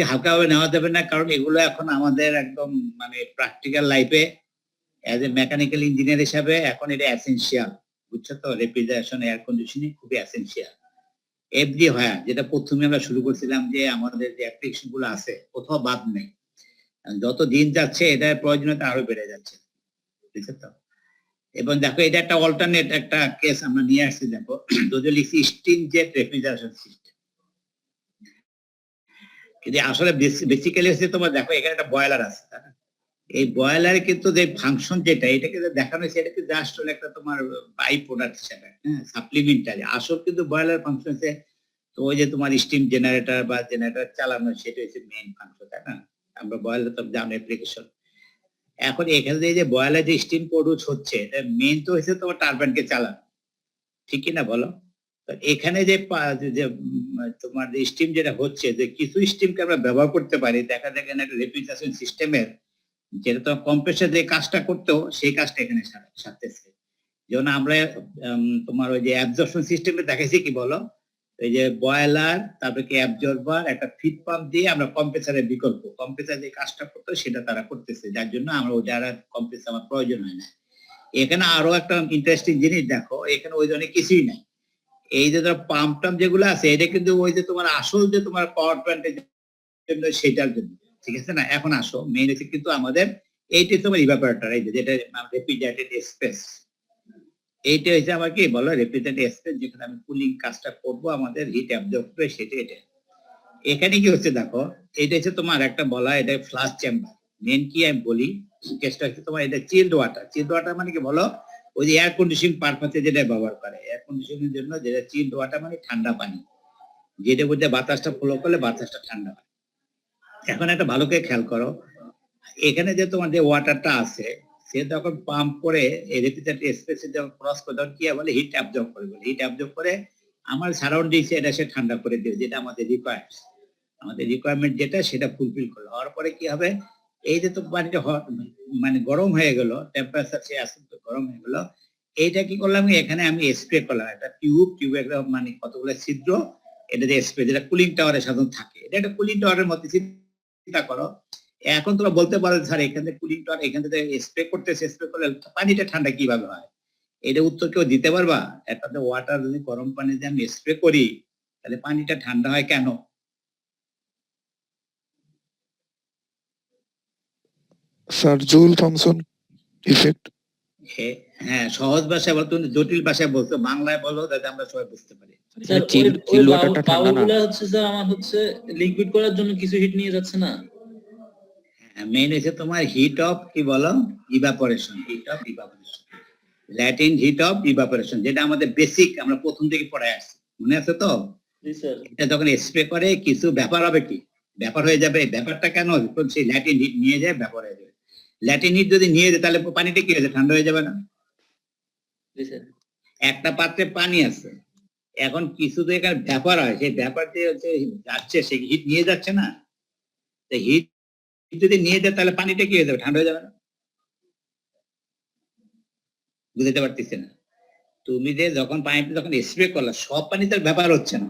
হালকাভাবে নেওয়া যাবে না, কারণ এগুলো এখন আমাদের একদম মানে প্র্যাকটিক্যাল লাইফে অ্যাজ এ মেকানিক্যাল ইঞ্জিনিয়ার হিসাবে এখন এটা এসেনশিয়াল, বুঝছো তো? রেফ্রিজারেশন, এয়ার কন্ডিশনিং খুবই এসেনশিয়াল। এভরি হয়, যেটা প্রথমে আমরা শুরু করছিলাম যে আমাদের যে অ্যাপ্লিকেশন গুলো আছে কোথাও বাদ নেই, যত দিন যাচ্ছে এটার প্রয়োজনীয়তা আরো বেড়ে যাচ্ছে, বুঝছো তো? এবং দেখো এটা একটা অল্টারনেট একটা কেস আমরা নিয়ে আসছি। দেখো যদি লিখছি স্টিম জেট রেফ্রিজারেশন সিস্টেম, কিন্তু আসলে বেসিক্যালি হচ্ছে তোমার দেখো এখানে একটা বয়লার আছে, এই বয়লারে কিন্তু যে ফাংশন যেটা এটাকে দেখানো হয়েছে, এটা কিন্তু জাস্ট হলো একটা তোমার বাই প্রোডাক্ট হিসেবে, হ্যাঁ, সাপ্লিমেন্টারি। আসল কিন্তু বয়লার ফাংশন হচ্ছে তো ওই যে তোমার স্টিম জেনারেটর বা জেনারেটর চালানো, সেটা হচ্ছে মেইন ফাংশন, তাই না? আমরা বয়লার তো জানো অ্যাপ্লিকেশন। এখন এখানে যে বয়লার যে স্টিম প্রডিউস হচ্ছে, এটা মেইন তো হচ্ছে তোমার টারবাইনকে চালানো, ঠিক কিনা বলো? তো এখানে যে তোমার যে স্টিম যেটা হচ্ছে, যে কিছু স্টিমকে আমরা ব্যবহার করতে পারি, দেখা যায় এখানে একটা রেফ্রিজারেশন সিস্টেমের যেটা তোমার কম্প্রেসর যে কাজটা করতো সেই কাজটা এখানে সারতেছে। যেমন আমরা তোমার ওই যে অ্যাবজর্পশন সিস্টেমে দেখাইছি কি বলো, এই যে বয়লার, তারপরে কি অ্যাবজর্বার, একটা ফিড পাম্প দিয়ে আমরা কম্প্রেসারের বিকল্প, কম্প্রেসার যে কাজটা করতো সেটা তারা করতেছে, যার জন্য আমরা ওই যারা কম্প্রেসার আমার প্রয়োজন হয় না। এখানে আরো একটা ইন্টারেস্টিং জিনিস দেখো, এখানে ওই ধরনের কিছুই নাই। এই যে ধরো পাম্প টাম্প যেগুলো আছে, এটা কিন্তু ওই যে তোমার আসল যে তোমার পাওয়ার প্ল্যান্টের জন্য, সেটার জন্য, ঠিক আছে না? এখন আসো মেইন হচ্ছে কিন্তু আমাদের এইটা তোমার ইভাপোরেটর, এই যেটা রেফ্রিজারেটেড স্পেস, এইটা হচ্ছে আমার কি বলো রেফ্রিজারেটেড স্পেস, যেখানে আমি কুলিং কাজটা করবো, আমাদের হিট অ্যাবজর্ব করে সেটা এটা। এখানে কি হচ্ছে দেখো, এটা হচ্ছে তোমার একটা বলা, এটা ফ্লাশ চেম্বার। মেন কি আমি বলি, কেসটা হচ্ছে তোমার এটা চিল্ড ওয়াটার। চিল্ড ওয়াটার মানে কি বলো, ওই যে এয়ার কন্ডিশনিং পারপাসে যেটা ব্যবহার করে, এয়ার কন্ডিশনিং জন্য যেটা চিল্ড ওয়াটার মানে ঠান্ডা পানি, যেটা বলতে বাতাসটা ফ্লো করলে বাতাসটা ঠান্ডা হয়। এখন একটা ভালো করে খেয়াল করো, এখানে যে তোমার যে ওয়াটারটা আছে, সে যখন পাম্প করে এই রেফ্রিজারেটর স্পেসে যখন ক্রস করে, তখন কি বলে হিট অ্যাবজর্ব করে, বলে হিট অ্যাবজর্ব করে আমার সারাউন্ডিংস এটা সে ঠান্ডা করে দেবে, যেটা আমাদের রিকোয়ার্স, আমাদের রিকোয়ারমেন্ট যেটা সেটা ফুলফিল করলো। হওয়ার পরে কি হবে, এই যে তো পানিটা মানে গরম হয়ে গেল, টেম্পারেচার সে আসলে তো গরম হয়ে গেল, এইটা কি করলাম, এখানে আমি স্প্রে করলাম একটা টিউব একটা মানে কতগুলো ছিদ্র, এটা যে স্প্রে, যেটা কুলিং টাওয়ারে সাধারণত থাকে, এটা একটা কুলিং টাওয়ারের মধ্যে চিন্তা করো। এখন তোমরা বলতে পারো স্যার এখানে কুলিং টাওয়ার, এখান থেকে স্প্রে করতেছে, স্প্রে করলে পানিটা ঠান্ডা কিভাবে হয়? এটা উত্তর কেউ দিতে পারবা? একটা ওয়াটার যদি গরম পানি দিয়ে আমি স্প্রে করি, তাহলে পানিটা ঠান্ডা হয় কেন? Sir joule Thomson effect. হ্যাঁ, সহজ ভাষায় বলতো, জটিল ভাষায় বলতো, বাংলায় বলো যাতে আমরা সবাই বুঝতে পারি। স্যার ওই বাউলগুলো হচ্ছে স্যার আমার হচ্ছে লিকুইড করার জন্য কিছু হিট নিয়ে যাচ্ছে না। মেইন হচ্ছে তোমার হিট অফ কি বলো, evaporation, heat of evaporation, Latin heat of evaporation, যেটা আমাদের বেসিক আমরা প্রথম থেকে পড়ে আসছি, মনে আছে তো? এটা যখন স্প্রে করে কিছু ব্যাপার হবে, কি ব্যাপার হয়ে যাবে, ব্যাপারটা কেন সেই ল্যাটিন হিট নিয়ে যায়, ব্যাপার হয়ে যাবে। ল্যাটিন হিট যদি নিয়ে যায় তাহলে পানিটা কি হয়েছে, ঠান্ডা হয়ে যাবে না? একটা পাত্রে পানি আছে, এখন কিছু তো এখানে ব্যাপার হয়, সেই ব্যাপার দিয়ে হচ্ছে যাচ্ছে, সে হিট নিয়ে যাচ্ছে না, হিট যদি নিয়ে যায় তাহলে পানিটা কি হয়ে যাবে, ঠান্ডা হয়ে যাবে না? বুঝতে পারতেছি না। তুমি যে যখন পানিটা যখন স্প্রে করলা, সব পানি তার ব্যাপার হচ্ছে না,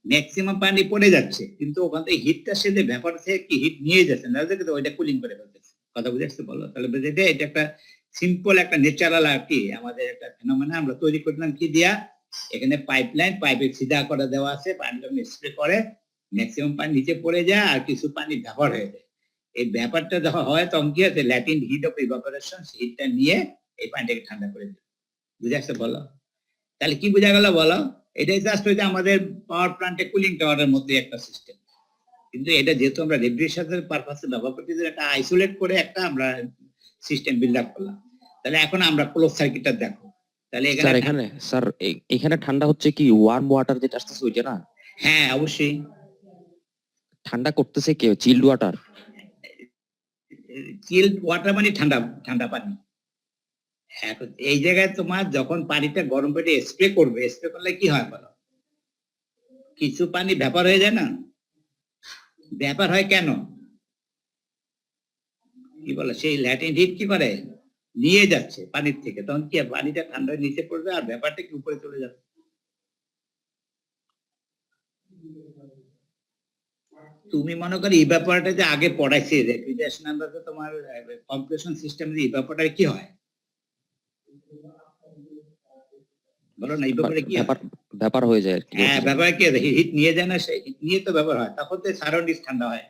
ম্যাক্সিমাম পানি পড়ে যাচ্ছে, কিন্তু ওখান থেকে হিটটা সে যে ব্যাপার থেকে কি হিট নিয়ে যাচ্ছে না, ওইটা কুলিং করে ফেলতেছে। কথা বুঝে আসছে বলো? তাহলে বুঝতে এটা একটা সিম্পল একটা ন্যাচারাল আর কি আমাদের একটা ফেনোমেনা আমরা তৈরি করলাম কি দিয়া, এখানে পাইপলাইন, পাইপে সিধা করে দেওয়া আছে, পানি যখন স্প্রে করে ম্যাক্সিমাম পানি নিচে পড়ে যায় আর কিছু পানি ব্যাপার হয়ে যায়। এই ব্যাপারটা যখন হয় তখন কি হচ্ছে, ল্যাটিন হিট অফ ইভাপোরেশন, হিটটা নিয়ে এই পানিটাকে ঠান্ডা করে দেয়। বুঝে আসছে বলো? তাহলে কি বোঝা গেল বলো? এটাই জাস্ট হচ্ছে আমাদের পাওয়ার প্ল্যান্টে কুলিং টাওয়ারের মধ্যে একটা সিস্টেম, কিন্তু এটা যেহেতু আমরা রেফ্রিজারেশনের পারপাসে ব্যবহার করতে, একটা আইসোলেট করে একটা আমরা সিস্টেম বিল্ড আপ করলাম। তাহলে এখন আমরা ক্লোজ সার্কিটটা দেখো, তাহলে এখানে ঠান্ডা হচ্ছে কি ওয়ার্ম ওয়াটার যেটা আসতেছে ওইটা না? হ্যাঁ অবশ্যই। ঠান্ডা করতেছে কে? Chilled water. চিল্ড ওয়াটার মানে ঠান্ডা ঠান্ডা পানি। এই জায়গায় তোমার যখন পানিটা গরম করে স্প্রে করবে, স্প্রে করলে কি হয় বলো, কিছু পানি ব্যাপার হয়ে যায় না? ব্যাপার হয় কেন কি বলো, সেই ল্যাটিন হিট কি করে নিয়ে যাচ্ছে পানির থেকে, তখন কি পানিটা ঠান্ডা নিচে পড়বে আর ব্যাপারটা কি উপরে চলে যাবে। তুমি মনে করো ইভাপোরেটর যে আগে পড়াইছি রেফ্রিজারেশন আমরা তো তোমার কম্প্রেশন সিস্টেম যে ইভাপোরেটর কি হয় বলো না ইভাপোরেটর কি হয়? ব্যাপার হয়ে যায় আর কি। হ্যাঁ ব্যাপার কি হিট নিয়ে যায় না, সে হিট নিয়ে তো ব্যবহার হয়, তখন তো সারাউন্ডিং ঠান্ডা হয়।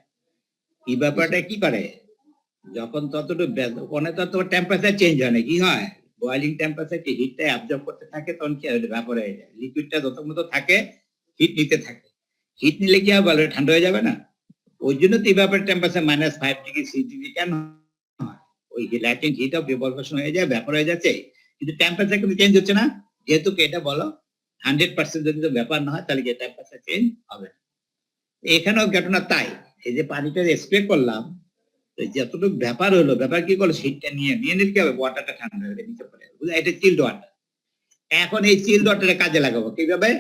ইভাপোরেটর কি করে, যখন ততটুকু ওখানে তো তোমার টেম্পারেচার চেঞ্জ হয় না, কি হয় বয়েলিং টেম্পারেচার কি হিটটা অ্যাবজর্ব করতে থাকে, তখন কি ব্যাপার হয়ে যায়, লিকুইডটা যত মতো থাকে হিট নিতে থাকে, হিট নিলে কি হবে ঠান্ডা হয়ে যাবে না। ওই জন্য তো ইভাপোরেটর টেম্পারেচার -5 ডিগ্রি 6 ডিগ্রি কেন হয়, ওই ল্যাটিং হিট অফ ইভাপোরেশন হয়ে যায়, ব্যাপার হয়ে যাচ্ছে, কিন্তু টেম্পারেচার কিন্তু চেঞ্জ হচ্ছে না। যেহেতু এটা বলো 100% যদি তো ব্যাপার না হয় তাহলে কি টেম্পারেচার চেঞ্জ হবে না। এখানেও ঘটনা তাই, এই যে পানিটা স্প্রে করলাম যতটুকু ব্যাপার হলো, ব্যাপার কি করলো শীতটা নিয়ে নিলে কি হবে ওয়াটারটা ঠান্ডা হয়ে নিচে পড়ে, বুঝলে এটা চিল্ড ওয়াটার। এখন এই চিল্ড ওয়াটারে কাজে লাগাবো কিভাবে,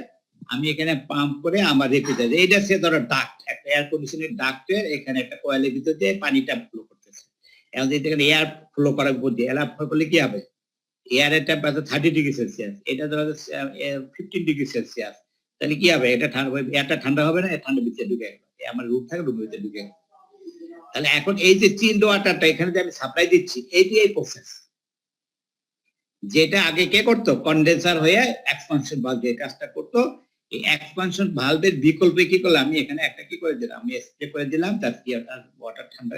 আমি এখানে পাম্প করে আমার রেফ্রিজারেটর, এইটা সে ধরো ডাক্ট, একটা এয়ার কন্ডিশনের ডাক্টের এখানে একটা কয়েলের ভিতর দিয়ে পানিটা ফ্লো করতেছে। এখন যদি এখানে এয়ার ফ্লো করার বুদ্ধি, এয়ার ফ্লো করলে কি হবে, এয়ারের টেম্পারেচার 30 ডিগ্রি সেলসিয়াস, এটা ধরো 15 ডিগ্রি সেলসিয়াস, তাহলে কি হবে এটা ঠান্ডা, এয়ারটা ঠান্ডা হবে না, ঠান্ডা ভিতরে ঢুকে গেল, আমার রুম থাকে রুমের ভিতরে ঢুকে গেল। তাহলে এখন এই যে চিল্ড ওয়াটারটা এখানে যে আমি সাপ্লাই দিচ্ছি, এই প্রসেস যেটা আগে কে করতো, কন্ডেন্সার হয়ে এক্সপানশন ভালভ যে কাজটা করতো, এই এক্সপানশন ভালভের বিকল্পে কি করলাম, আমি এখানে একটা কি করে দিলাম, আমি স্প্রে করে দিলাম, তার কি ওয়াটার ঠান্ডা,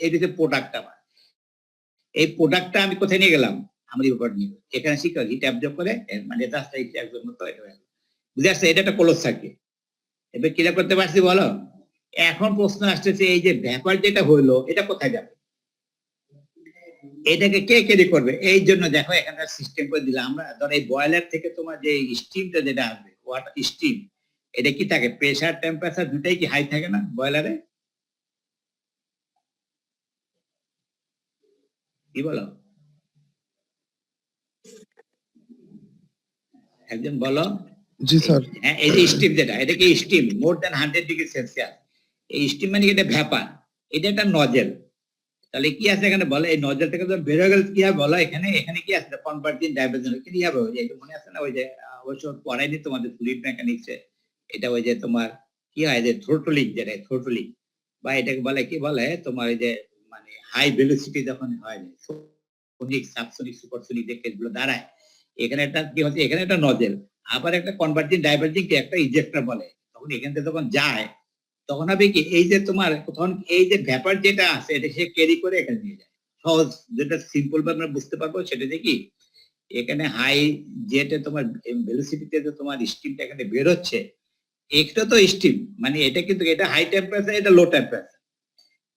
এই যে প্রোডাক্ট আমার, এই প্রোডাক্টটা আমি কোথায় নিয়ে গেলাম, আমার উপর নিয়ে এখানে শিখা হিট অ্যাবজর্ব করে, মানে রাস্তায় একজন মতো বুঝে আসছে, এটা একটা ক্লোজ সার্কিট। এবার ক্লিয়ার করতে পারছি বলো। এখন প্রশ্ন আসতেছে এই যে ব্যাপার যেটা হইলো এটা কোথায় যাবে, এটাকে কে ক্যারি করবে, এই জন্য দেখো এখানে সিস্টেম করে দিলাম আমরা, ধর এই বয়লার থেকে তোমার যে স্টিমটা যেটা আসবে ওয়াটার স্টিম, এটা কি থাকে প্রেসার টেম্পারেচার দুটাই কি হাই থাকে না বয়লারে, কি বলো একজন বলো। জি স্যার। হ্যাঁ এই যে স্টিম যেটা, এটা কি steam more than 100 degree Celsius, এই স্টিম মানে এটা ভ্যাপার, এটা একটা নজেল। তাহলে কি আছে এখানে বলে, এই নজেল থেকে তো বের হয়ে গেল, কি হবে বলো, এখানে এখানে কি আছে কনভার্জিং ডাইভার্জেন্ট, কি হবে ওই যে মনে আছে না, ওই যে অবশ্য পড়াইনি তোমাদের ফ্লুইড মেকানিক্সে, এটা ওই যে তোমার কি হয় যে থ্রোটলিং, যেটা থ্রোটলিং বা এটাকে বলে কি বলে তোমার এই যে মানে হাই ভেলোসিটি যখন হয় সোনিক সাবসোনিক সুপারসোনিক যে কেসগুলো দাঁড়ায়, এখানে একটা কি হচ্ছে, এখানে একটা নজেল, আবার একটা কনভার্জিং ডাইভার্জিং একটা ইজেক্টর বলে, তখন এখান থেকে যখন যায় তখন হবে কি এই যে তোমার তখন এই যে ব্যাপার যেটা আছে এটা সে ক্যারি করে এখানে নিয়ে যায়। সহজ যেটা সিম্পল ভাবে আমরা বুঝতে পারবো সেটা যে কি এখানে হাই যেটা তোমার ভেলোসিটিতে যে তোমার স্টিমটা এখানে বের হচ্ছে, একটা তো স্টিম মানে এটা কিন্তু এটা হাই টেম্পারেচার, এটা লো টেম্পারেচার।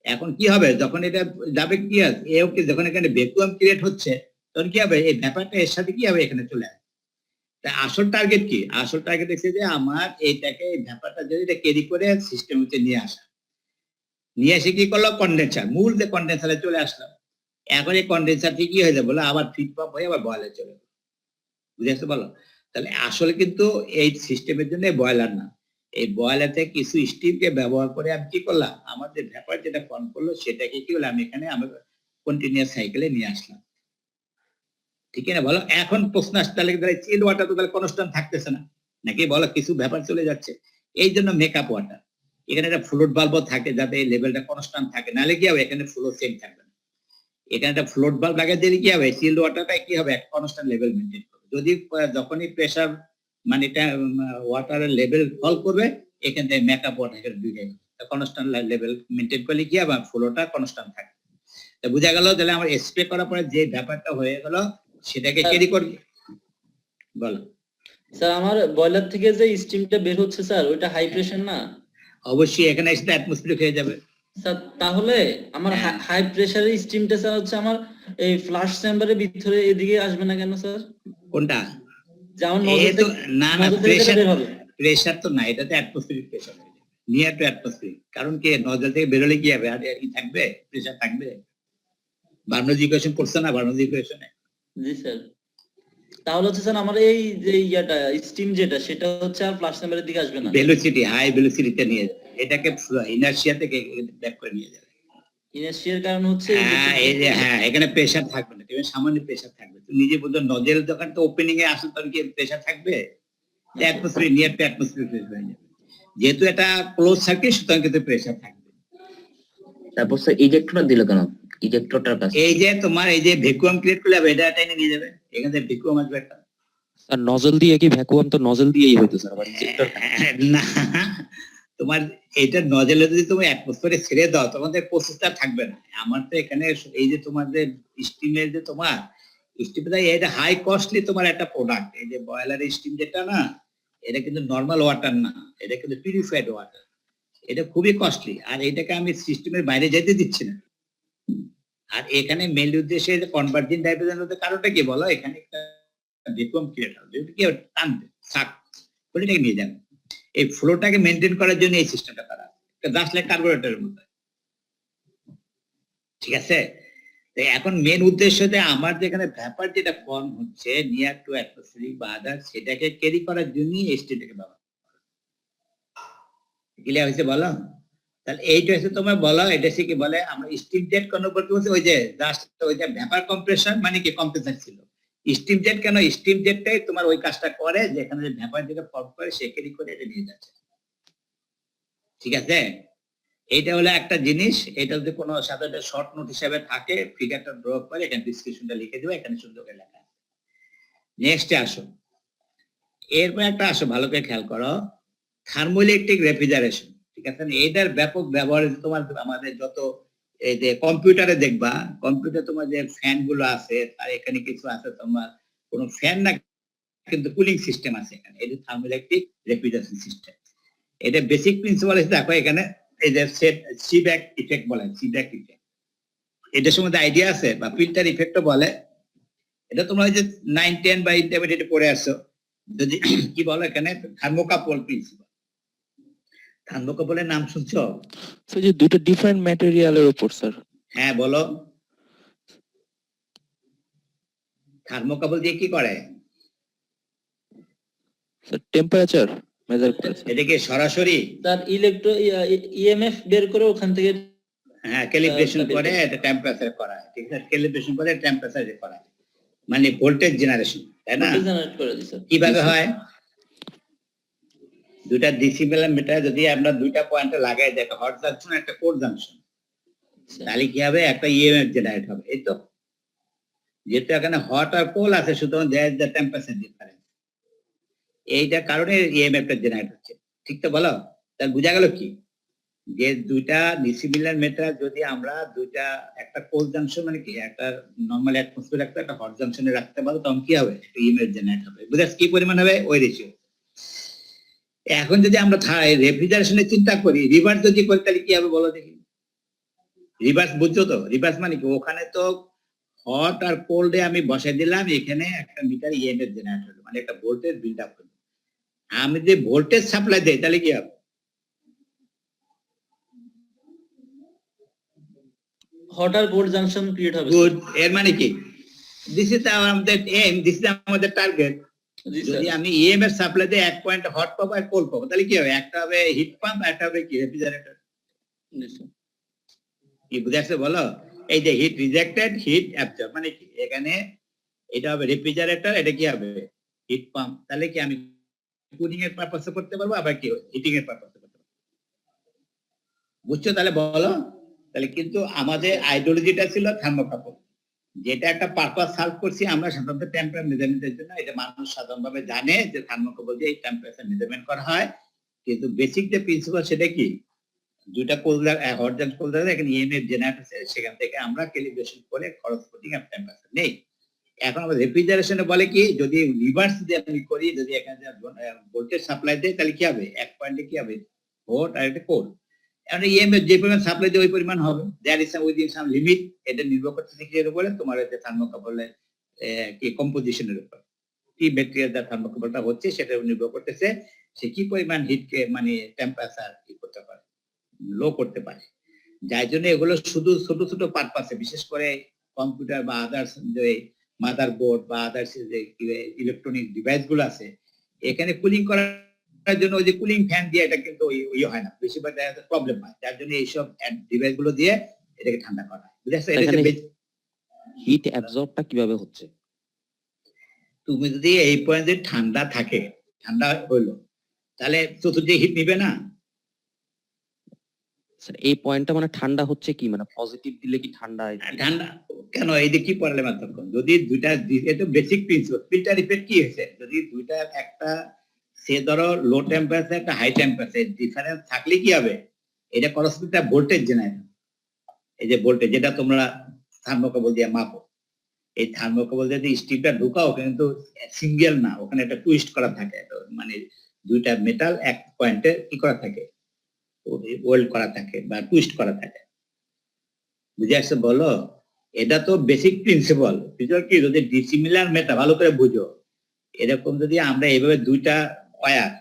এখন কি হবে যখন এটা যাবে কি আছে যখন এখানে ভ্যাকুয়াম ক্রিয়েট হচ্ছে, তখন কি হবে এই ব্যাপারটা এর সাথে কি হবে এখানে চলে আসবে। তা আসল টার্গেট কি, আসল টার্গেট হচ্ছে যে আমার এইটাকে এই ব্যাপারটা যদি এটা ক্যারি করে সিস্টেম হচ্ছে নিয়ে আসা, নিয়ে এসে কি করলো কন্ডেন্সার, মূল যে কন্ডেন্সারে চলে আসলো, এখন এই কন্ডেন্সার থেকে কি হয়ে যাবে বলো আবার ফিড পাম্প হয়ে আবার বয়লার চলে গেল, বুঝে আসতে বলো। তাহলে আসলে কিন্তু এই সিস্টেমের জন্য বয়লার না, এই বয়লার থেকে কিছু স্টিমকে ব্যবহার করে আমি কি করলাম, আমাদের ব্যাপার যেটা ফর্ম করলো সেটাকে কি হলো আমি এখানে আমার কন্টিনিউয়াস সাইকেলে নিয়ে আসলাম, ঠিক না বলো। এখন প্রশ্ন আসতে তাহলে চিল ওয়াটার তো তাহলে কনস্ট্যান্ট থাকতেছে না নাকি বলো, কিছু ব্যাপার চলে যাচ্ছে, এই জন্য মেকআপ ওয়াটার এখানে একটা ফ্লোট বাল্ব থাকে যাতে এই লেভেলটা কনস্ট্যান্ট থাকে, নাহলে কি হবে এখানে ফ্লো সেম থাকবে না, এখানে একটা ফ্লোট বাল্ব লাগিয়ে দিলে কি হবে চিল্ড ওয়াটারটা কি হবে কনস্ট্যান্ট লেভেল মেনটেন করবে, যদি যখনই প্রেসার মানে এটা ওয়াটারের লেভেল ফল করবে এখান থেকে মেকআপ ওয়াটার ঢুকে গেল, কনস্ট্যান্ট লেভেল মেনটেন করলে কি হবে ফ্লোটা কনস্ট্যান্ট থাকে। তা বোঝা গেল তাহলে আমার স্প্রে করার পরে যে ব্যাপারটা হয়ে গেল সেটাকে ক্যারি করবে বলো। স্যার আমার বয়লার থেকে যে স্টিমটা বের হচ্ছে স্যার ওইটা হাই প্রেসার না? অবশ্যই এখানে এসে অ্যাটমসফিয়ার হয়ে যাবে স্যার, তাহলে আমার হাই প্রেসারের স্টিমটা স্যার হচ্ছে আমার এই ফ্লাশ চেম্বারের ভিতরে এদিকে আসবে না কেন স্যার? কোনটা? যেমন না না প্রেসার তো না, এটা তো atmospheric pressure near to atmosphere, কারণ কি নজল থেকে বেরোলে কি হবে আর কি থাকবে প্রেসার থাকবে, বার্নৌলিজ ইকুয়েশন পড়ছে না বার্নৌলিজ ইকুয়েশনে? জি স্যার। তাহলে হচ্ছে স্যার আমার এই যে ইয়াটা স্টিম যেটা সেটা হচ্ছে আর ফ্লাশ চেম্বারের দিকে আসবে না, ভেলোসিটি হাই ভেলোসিটিতে নিয়ে যাবে, এটাকে ইনারশিয়া থেকে ব্যাক করে নিয়ে যাবে। ইনারশিয়ার কারণ হচ্ছে এই যে এখানে প্রেসার থাকবে না, তুমি সামান্য প্রেসার থাকবে, তুমি নিজে বলছো নজেল যখন তো ওপেনিং এ আসলে তখন কি প্রেসার থাকবে, atmosphere near to atmosphere pressure হয়ে যাবে। যেহেতু এটা ক্লোজ সার্কিট সুতরাং কিন্তু প্রেসার থাকবে। তারপর স্যার ইজেক্টরটা দিল কেন? ইজেক্টরটার কাছে এই যে তোমার এই যে ভ্যাকুয়াম ক্রিয়েট করলে এটা টেনে নিয়ে যাবে, এখান থেকে ভ্যাকুয়াম আসবে একটা। স্যার নজল দিয়ে কি ভ্যাকুয়াম তো নজল দিয়েই হইতো স্যার, আবার ইনজেক্টর না, তোমার এটা নজলে যদি তুমি অ্যাটমসফিয়ারে ছেড়ে দাও তখন তো প্রসেসটা থাকবে না। আমার তো এখানে এই যে তোমাদের স্টিমের যে তোমার স্টিমটা এটা হাই কস্টলি তোমার একটা প্রোডাক্ট। এই যে বয়লার স্টিম যেটা না, এটা কিন্তু নর্মাল ওয়াটার না, এটা কিন্তু পিউরিফাইড ওয়াটার। এটা খুবই কস্টলি, আর এটাকে আমি সিস্টেমের বাইরে যেতে দিচ্ছি না। আর এখানে মেইন উদ্দেশ্যে কনভার্জিং ডাইভারশন হতে কারণটা কি বলো, এখানে একটা ভ্যাকুয়াম ক্রিয়েট হবে, যেটা কি টানবে সাক করে এটাকে নিয়ে যাবে। এই ফ্লোটাকে মেনটেন করার জন্য এই সিস্টেমটা করা, জাস্ট লাইক কার্বোরেটরের মতো। ঠিক আছে, তো এখন মেন উদ্দেশ্যতে আমার যেখানে ভ্যাপার যেটা ফর্ম হচ্ছে নিয়ার টু অ্যাটমসফিয়ারিক বা আদার, সেটাকে ক্যারি করার জন্যই এই স্টেটটাকে ব্যবহার ক্লিয়ার হয়েছে বলো? তাহলে এইটা হচ্ছে তোমার বলো, এটা হচ্ছে কি বলে আমরা স্টিম জেট কনভার্ট করতে বলছি, ওই যে জাস্ট ওই যে ভ্যাপার কম্প্রেশন মানে কি কম্প্রেসার ছিল। স্টিম জেট কেন, স্টিম জেটটাই তোমার ওই কাজটা করে, যেখানে ভ্যাপার যেটা ফর্ম করে সে ক্যারি করে এটা নিয়ে যাচ্ছে। ঠিক আছে, এইটা হলো একটা জিনিস। এটা যদি কোনো সাথে শর্ট নোট হিসাবে থাকে ফিগারটা ড্র করে এখানে ডিসক্রিপশনটা লিখে দেবো, এখানে সুন্দর করে লেখা। নেক্সটে আসো, এরপর একটা আসো ভালো করে খেয়াল করো, থার্মোইলেকট্রিক রেফ্রিজারেশন। ঠিক আছে, এইটার ব্যাপক ব্যবহার তোমার আমাদের যত এই যে কম্পিউটারে দেখবা, কম্পিউটার তোমার যে ফ্যান গুলো আছে আর এখানে কিছু আছে তোমার কোনো ফ্যান না কিন্তু কুলিং সিস্টেম আছে এখানে, এই যে থার্মোইলেকট্রিক রেফ্রিজারেশন সিস্টেম। এটা বেসিক প্রিন্সিপাল হিসেবে দেখো এখানে এই যে সিব্যাক ইফেক্ট বলে, সিব্যাক ইফেক্ট এটার সম্বন্ধে আইডিয়া আছে, বা ফিল্টার ইফেক্টও বলে। এটা তোমরা ওই যে 9, 10 বা ইন্টারমিডিয়েটে পড়ে আসছো। যদি কি বলো এখানে থার্মোকাপল প্রিন্সিপাল, থার্মোকাপলের নাম শুনছো? স্যার যে দুটো ডিফারেন্ট ম্যাটেরিয়ালের উপর স্যার। হ্যাঁ বলো, থার্মোকাপল দিয়ে কি করে? স্যার টেম্পারেচার মেজার করে স্যার। এটা কি সরাসরি তার ইএমএফ বের করে ওখান থেকে হ্যাঁ ক্যালিব্রেশন করে, এটা টেম্পারেচার করায়। ঠিক আছে, ক্যালিব্রেশন করে টেম্পারেচার করায়, মানে ভোল্টেজ জেনারেশন, তাই না? জেনারেট করে দিছে। কিভাবে হয়? দুইটা ডিসিবেল মিটার যদি আমরা দুইটা পয়েন্টে লাগাই দেয়, একটা হট জাংশন একটা কোল্ড জাংশন, তাহলে কি হবে? একটা ইএমএফ জেনারেট হবে। এই তো, যেহেতু এখানে হট আর কোল্ড আছে সুতরাং there is the temperature difference, এইটার কারণে ইএমএফটা জেনারেট হচ্ছে। ঠিক তো বলো? তাহলে বোঝা গেল কি, যে দুইটা ডিসিমিলার মেটার যদি আমরা দুইটা একটা কোল্ড জাংশন মানে কি একটা নরমাল অ্যাটমসফিয়ার একটা হট জাংশনে রাখতে পারো, তখন কি হবে? একটা ইএমএফ জেনারেট হবে। বুঝাস কি পরিমাণ হবে? ওই রেশিও। এখন যদি আমরা রেফ্রিজারেশনের চিন্তা করি, রিভার্স যদি করি তাহলে কি হবে বলো দেখি? রিভার্স বুঝছো তো? রিভার্স মানে কি, ওখানে তো হট আর কোল্ডে আমি বসাই দিলাম, এখানে একটা মিটার ইএমএফ জেনারেট হলো, মানে একটা ভোল্টেজ বিল্ড আপ হলো। আমি যদি ভোল্টেজ সাপ্লাই দেই তাহলে কি হবে? হট আর কোল্ড জাংশন ক্রিয়েট হবে। গুড। এর মানে কি, দিস ইজ আমাদের এম, দিস ইজ আমাদের টার্গেট। যদি আমি ইএমএফ সাপ্লাই দেই 1 পয়েন্ট হট পাবো আর কোল্ড পাবো, তাহলে কি হবে? একটা হবে হিট পাম্প, একটা হবে কি রেফ্রিজারেটর। কি বুঝাচ্ছে বলো? এই যে হিট রিজেক্টেড, হিট অ্যাবজর্ব মানে কি, এখানে এটা হবে রেফ্রিজারেটর, এটা কি হবে? Heat pump. তাহলে কি আমি কুলিং এর পারপাসে করতে পারবো, আবার কি হিটিং এর পারপাসে করতে পারবো। বুঝছো তাহলে বলো? তাহলে কিন্তু আমাদের আইডিওলজিটা ছিল থার্মোকাপল, যেটা একটা পারপাস সার্ভ করছি আমরা সাধারণত টেম্পারেচার মেজারমেন্টের জন্য। এটা মানুষ সাধারণভাবে জানে যে থার্মোকাপল দিয়ে এই টেম্পারেচার মেজারমেন্ট করা হয়, কিন্তু বেসিক যে প্রিন্সিপাল সেটা কি, দুইটা কোল্ড হট জাংশন কোল্ড এখানে ইএমএফ জেনারেট হচ্ছে, সেখান থেকে আমরা ক্যালিব্রেশন করে করসপন্ডিং আপ টেম্পারেচার নেই। এখন আমরা রেফ্রিজারেশনে বলে কি, যদি রিভার্স যদি আমি করি, যদি এখানে ভোল্টেজ সাপ্লাই দেয় তাহলে কি হবে? 1 পয়েন্টে কি হবে? হট আর একটা কোল্ড। এখন ইএমএফ যে পরিমাণ সাপ্লাই দেয় ওই পরিমাণ হবে, that is within some limit. এটা নির্ভর করতেছে কি এর উপরে? তোমার যে থার্মোকাপলের কি কম্পোজিশনের উপর, কি ম্যাটেরিয়াল দা থার্মোকাপলটা হচ্ছে সেটা নির্ভর করতেছে সে কি পরিমাণ হিট মানে টেম্পারেচার কি করতে পারে, লো করতে পারে। যার জন্য এগুলো শুধু ছোট ছোট পারপাসে, বিশেষ করে কম্পিউটার বা আদার্স যে মাদারবোর্ড বা আদার্স যে ইলেকট্রনিক ডিভাইস গুলো আছে, এখানে কুলিং করার জন্য ওই যে কুলিং ফ্যান দিয়ে এটা কিন্তু ওই হয় না, বেশিরভাগ প্রবলেম হয়। যার জন্য এইসব ডিভাইস গুলো দিয়ে এটাকে ঠান্ডা করা হয়। বুঝেছো? এটা হিট অ্যাবজর্বটা কিভাবে হচ্ছে? তুমি যদি এই পয়েন্টে ঠান্ডা থাকে, ঠান্ডা হইলো, তাহলে চতুর্দিকে হিট নিবে না? স্যার এই পয়েন্টটা মানে ঠান্ডা হচ্ছে কি মানে পজিটিভ দিলে কি ঠান্ডা ঠান্ডা কেন? এই যে কি পড়ালাম এতক্ষণ, যদি দুইটা এটা বেসিক প্রিন্সিপাল ফিল্টার ইফেক্ট কি হয়েছে, যদি দুইটা একটা সে ধরো লো টেম্পারেচার একটা হাই টেম্পারেচার ডিফারেন্স থাকলে কি হবে, এটা করসপন্ডিং একটা ভোল্টেজ জেনারেট। এই যে ভোল্টেজ যেটা তোমরা থার্মোকাপল দিয়ে মাপো, এই থার্মোকাপল দিয়ে স্টিপটা ঢুকাও কিন্তু সিঙ্গেল না, ওখানে একটা টুইস্ট করা থাকে, মানে দুইটা মেটাল এক পয়েন্টে কি করা থাকে, ওয়েল্ড করা থাকে বা টুইস্ট করা থাকে। বুঝে আসছে বলো? এটা তো বেসিক প্রিন্সিপাল। কি যদি ডিসিমিলার মেটাল ভালো করে বুঝো, এরকম যদি আমরা এইভাবে দুইটা ওয়্যার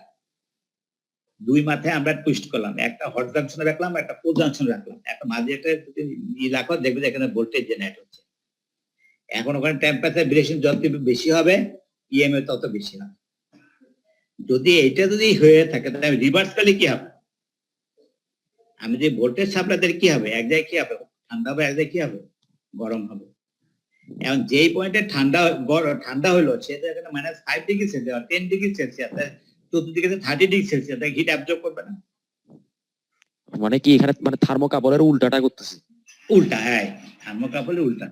দুই মাথায় আমরা টুইস্ট করলাম, একটা হট জাংশনে রাখলাম একটা কোল্ড জাংশনে রাখলাম, একটা মাঝে একটা যদি রাখো দেখবে যে এখানে ভোল্টেজ জেনারেট হচ্ছে। এখন ওখানে টেম্পারেচার ভেরিয়েশন যত বেশি হবে ইএমএ তত বেশি হবে। যদি এটা যদি হয়ে থাকে তাহলে রিভার্স করলে কি হবে, আমি যে ভোল্টেজ সাপ্লাই দিলে কি হবে, এক জায়গায় কি হবে ঠান্ডা হবে, এক জায়গায় কি হবে গরম হবে। এখন যেই পয়েন্টে ঠান্ডা হলো সেটা এখানে -5 ডিগ্রি সেলসিয়াস 10 ডিগ্রি সেলসিয়াস চতুর্দিকে 30 ডিগ্রি সেলসিয়াস হিট অ্যাবজর্ব করবে না? মানে কি এখানে মানে থার্মোকাপলের উল্টাটা করতেছে? উল্টা, হ্যাঁ থার্মোকাপলের উল্টা